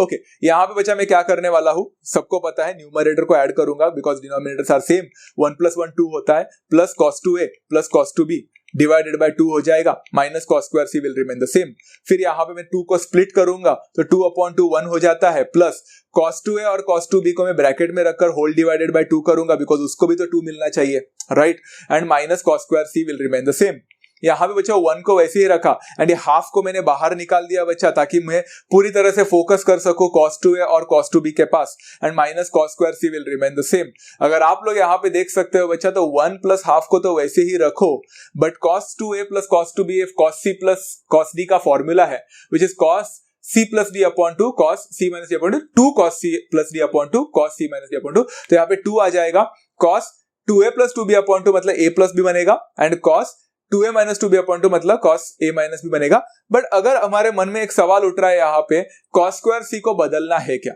ओके, यहाँ पे बच्चा मैं क्या करने वाला हूँ, सबको पता है, न्यूमरेटर को ऐड करूंगा because denominators are same, 1 plus 1 2 होता है, plus cos 2a plus cos 2b divided by 2 हो जाएगा, minus cos square c will remain the same. फिर यहाँ पे मैं 2 को स्प्लिट करूंगा तो 2 अपॉन 2 1 हो जाता है, प्लस cos 2a और cos 2b को मैं ब्रैकेट में रखकर होल डिवाइडेड बाय 2 करूंगा बिकॉज उसको भी तो 2 मिलना चाहिए, right, and minus cos square c will remain the same. यहाँ पे बच्चा 1 को वैसे ही रखा एंड ये हाफ को मैंने बाहर निकाल दिया बच्चा, ताकि मैं पूरी तरह से फोकस कर सकूं cos 2a और cos 2b के पास, and minus cos square c will remain the same. अगर आप लोग यहाँ पे देख सकते हो बच्चा तो 1 प्लस हाफ को तो वैसे ही रखो, but cos 2a plus cos 2b cos c plus cos d का फॉर्मूला है which is cos c plus d upon 2 cos c minus d upon 2 cos c plus d upon 2 cos c minus d upon 2, तो यहाँ पे 2 आ जाएगा, cos 2a plus 2b upon 2 मतलब a plus b बनेगा and cos 2a minus 2b upon 2 मतलब cos a minus b बनेगा। But अगर हमारे मन में एक सवाल उठ रहा है यहाँ पे, cos स्क्वायर c को बदलना है क्या,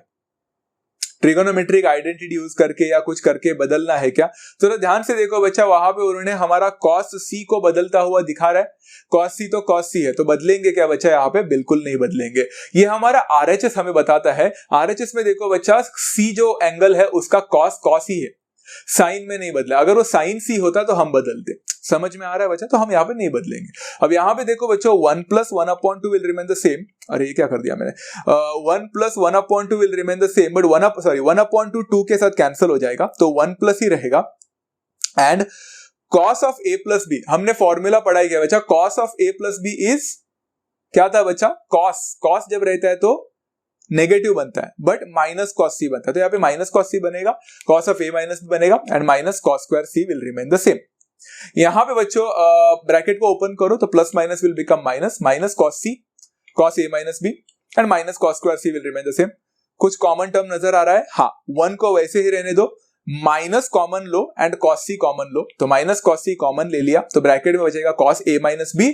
ट्रिगोनोमेट्रिक आइडेंटिटी यूज करके या कुछ करके बदलना है क्या? तो ध्यान से देखो बच्चा, वहां पे उन्होंने हमारा cos c को बदलता हुआ दिखा रहा है, cos c तो cos c है, तो बदलेंगे क्या बच्चा? यहाँ पे बिल्कुल नहीं बदलेंगे। ये हमारा RHS हमें बताता है, RHS में देखो बच्चा c जो एंगल है उसका cos ही है, साइन में नहीं बदला। अगर वो साइन c होता तो हम बदलते, समझ में आ रहा है बच्चा? तो हम यहाँ पे नहीं बदलेंगे। अब यहाँ पे देखो बच्चों 1 plus 1 upon 2 will remain the same, अरे ये क्या कर दिया मैंने, 1 plus 1 upon 2 will remain the same, but 1 upon 2 के साथ कैंसिल हो जाएगा तो 1 प्लस ही रहेगा, and cos of a plus b, हमने फॉर्मूला पढ़ा ही क्या बच्चा, cos of a plus b is क्या था बच्चा, cos जब रहता है तो नेगेटिव बनता है बट माइनस cos c बनता है, तो यहाँ पे माइनस cos c बनेगा, cos of a minus b बनेगा and minus cos square c will remain the same. यहाँ पे बच्चों ब्रैकेट को ओपन करो तो plus minus will become minus, minus cos c cos a minus b and minus cos square c will remain the same. कुछ common term नजर आ रहा है? हाँ, 1 को वैसे ही रहने दो, माइनस कॉमन लो एंड cos c कॉमन लो, तो माइनस cos c कॉमन ले लिया तो ब्रैकेट में बचेगा cos a minus b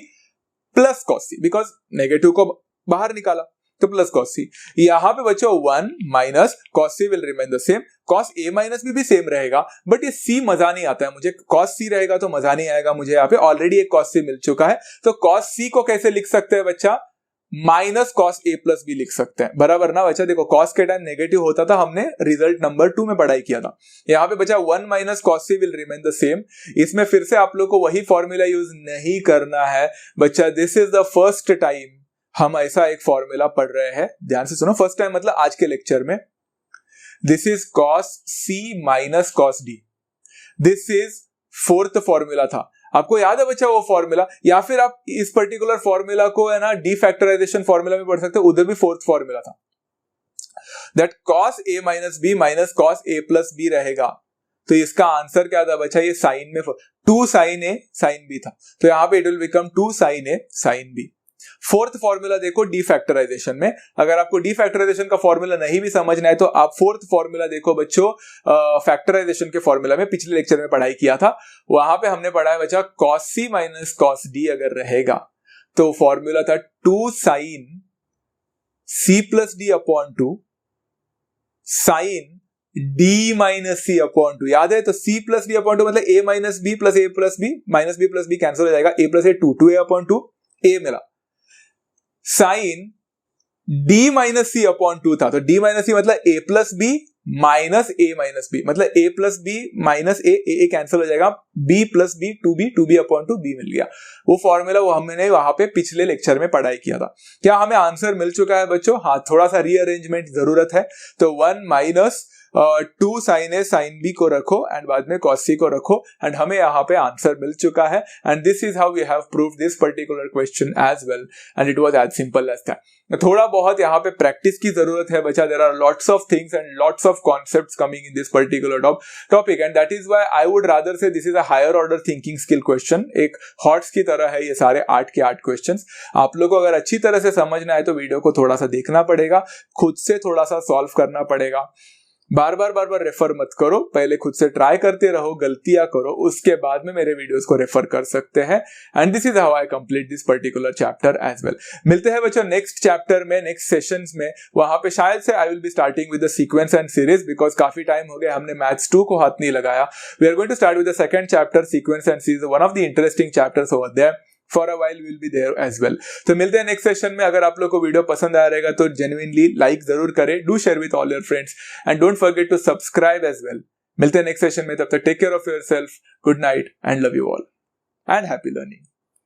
plus cos c, because negative को बाहर निकाला तो प्लस cos c। यहाँ पे बच्चों 1 minus cos c will remain the same, cos a minus भी सेम रहेगा, बट ये c मजा नहीं आता है मुझे, cos c रहेगा तो मजा नहीं आएगा मुझे, यहाँ पे ऑलरेडी एक cos c मिल चुका है, तो cos c को कैसे लिख सकते हैं बच्चा, minus cos a plus b लिख सकते हैं, बराबर ना बच्चा? देखो cos के टाइम नेगेटिव होता था, हमने रिजल्ट नंबर 2 में पढ़ाई किया था। यहाँ पे बच्चा 1 minus cos c will remain the same, इसमें फिर से आप लोग को वही फॉर्मूला यूज नहीं करना है बच्चा, this is the first time हम ऐसा एक फॉर्मूला पढ़ रहे हैं, ध्यान से सुनो, फर्स्ट टाइम मतलब आज के लेक्चर में। This is cos c minus cos d, this is fourth formula था, आपको याद है बच्चा वो फॉर्मूला? या फिर आप इस पर्टिकुलर फॉर्मूला को है ना डी फैक्टराइजेशन फॉर्मूला में पढ़ सकते हो, उधर भी फोर्थ फॉर्मूला था। That cos a minus b minus cos a plus b रहेगा। तो इसका आंसर क्या था बच्चा, ये साइन में 2 sin a sin b था, तो यहाँ पे it will become 2 sin a sin b। Fourth formula देखो डीफैक्टराइजेशन में, अगर आपको डीफैक्टराइजेशन का फॉर्मूला नहीं भी समझना है तो आप फोर्थ फॉर्मूला देखो बच्चों, फैक्टराइजेशन के फॉर्मूला में पिछले लेक्चर में पढ़ाई किया था, वहां पे हमने पढ़ा है बच्चा cos c minus cos d अगर रहेगा तो फॉर्मूला था 2 sin c plus D upon 2 sin d minus c upon 2, याद है? तो c प्लस डी अपॉन 2 मतलब a minus b plus a plus b, minus b plus b cancel हो जाएगा, a plus a 2a upon 2 a मिला। Sine d minus सी upon 2 था, तो d minus सी मतलब a plus b minus a minus b, मतलब a plus b minus a cancel हो जाएगा, b plus b 2b upon 2 b मिल गया। वो फॉर्मूला वो हमने वहां पे पिछले लेक्चर में पढ़ाई किया था। क्या हमें आंसर मिल चुका है बच्चों? हाँ, थोड़ा सा रीअरेंजमेंट जरूरत है, तो 1 minus 2 sin a sin b को रखो एंड बाद में cos c को रखो एंड हमें यहाँ पे आंसर मिल चुका है। And this is how we have proved this particular question as well and it was as simple as that. थोड़ा बहुत यहाँ पे प्रैक्टिस की जरूरत है बच्चा, there are lots of things and lots of concepts coming in this particular topic and that is why I would rather say this is a higher order thinking skill question. एक HOTS की तरह है ये सारे 8 के 8 questions. आप लोगों को अगर अच्छी तरह से समझना है तो वीडियो को थोड़ा सा देखना पड़ेगा, खुद से थोड़ा सा सॉल्व करना पड़ेगा, बार बार रेफर मत करो, पहले खुद से ट्राई करते रहो, गलतियां करो, उसके बाद में मेरे वीडियोस को रेफर कर सकते हैं। And this is how I complete this particular chapter as well. मिलते हैं बच्चों नेक्स्ट चैप्टर में, नेक्स्ट सेशंस में, वहां पे शायद से I will be starting with the sequence and series, because काफी टाइम हो गया हमने मैथ्स 2 को हाथ नहीं लगाया। We are going to start with the second chapter sequence and series, one of the interesting chapters over there. For a while we'll be there as well. तो मिलते हैं नेक्स्ट सेशन में। अगर आप लोग को वीडियो पसंद आया रहेगा तो जेन्युइनली लाइक जरूर करें, do share with all your friends and don't forget to subscribe as well. मिलते हैं नेक्स्ट सेशन में, तब तक take care of yourself, good night and love you all and happy learning.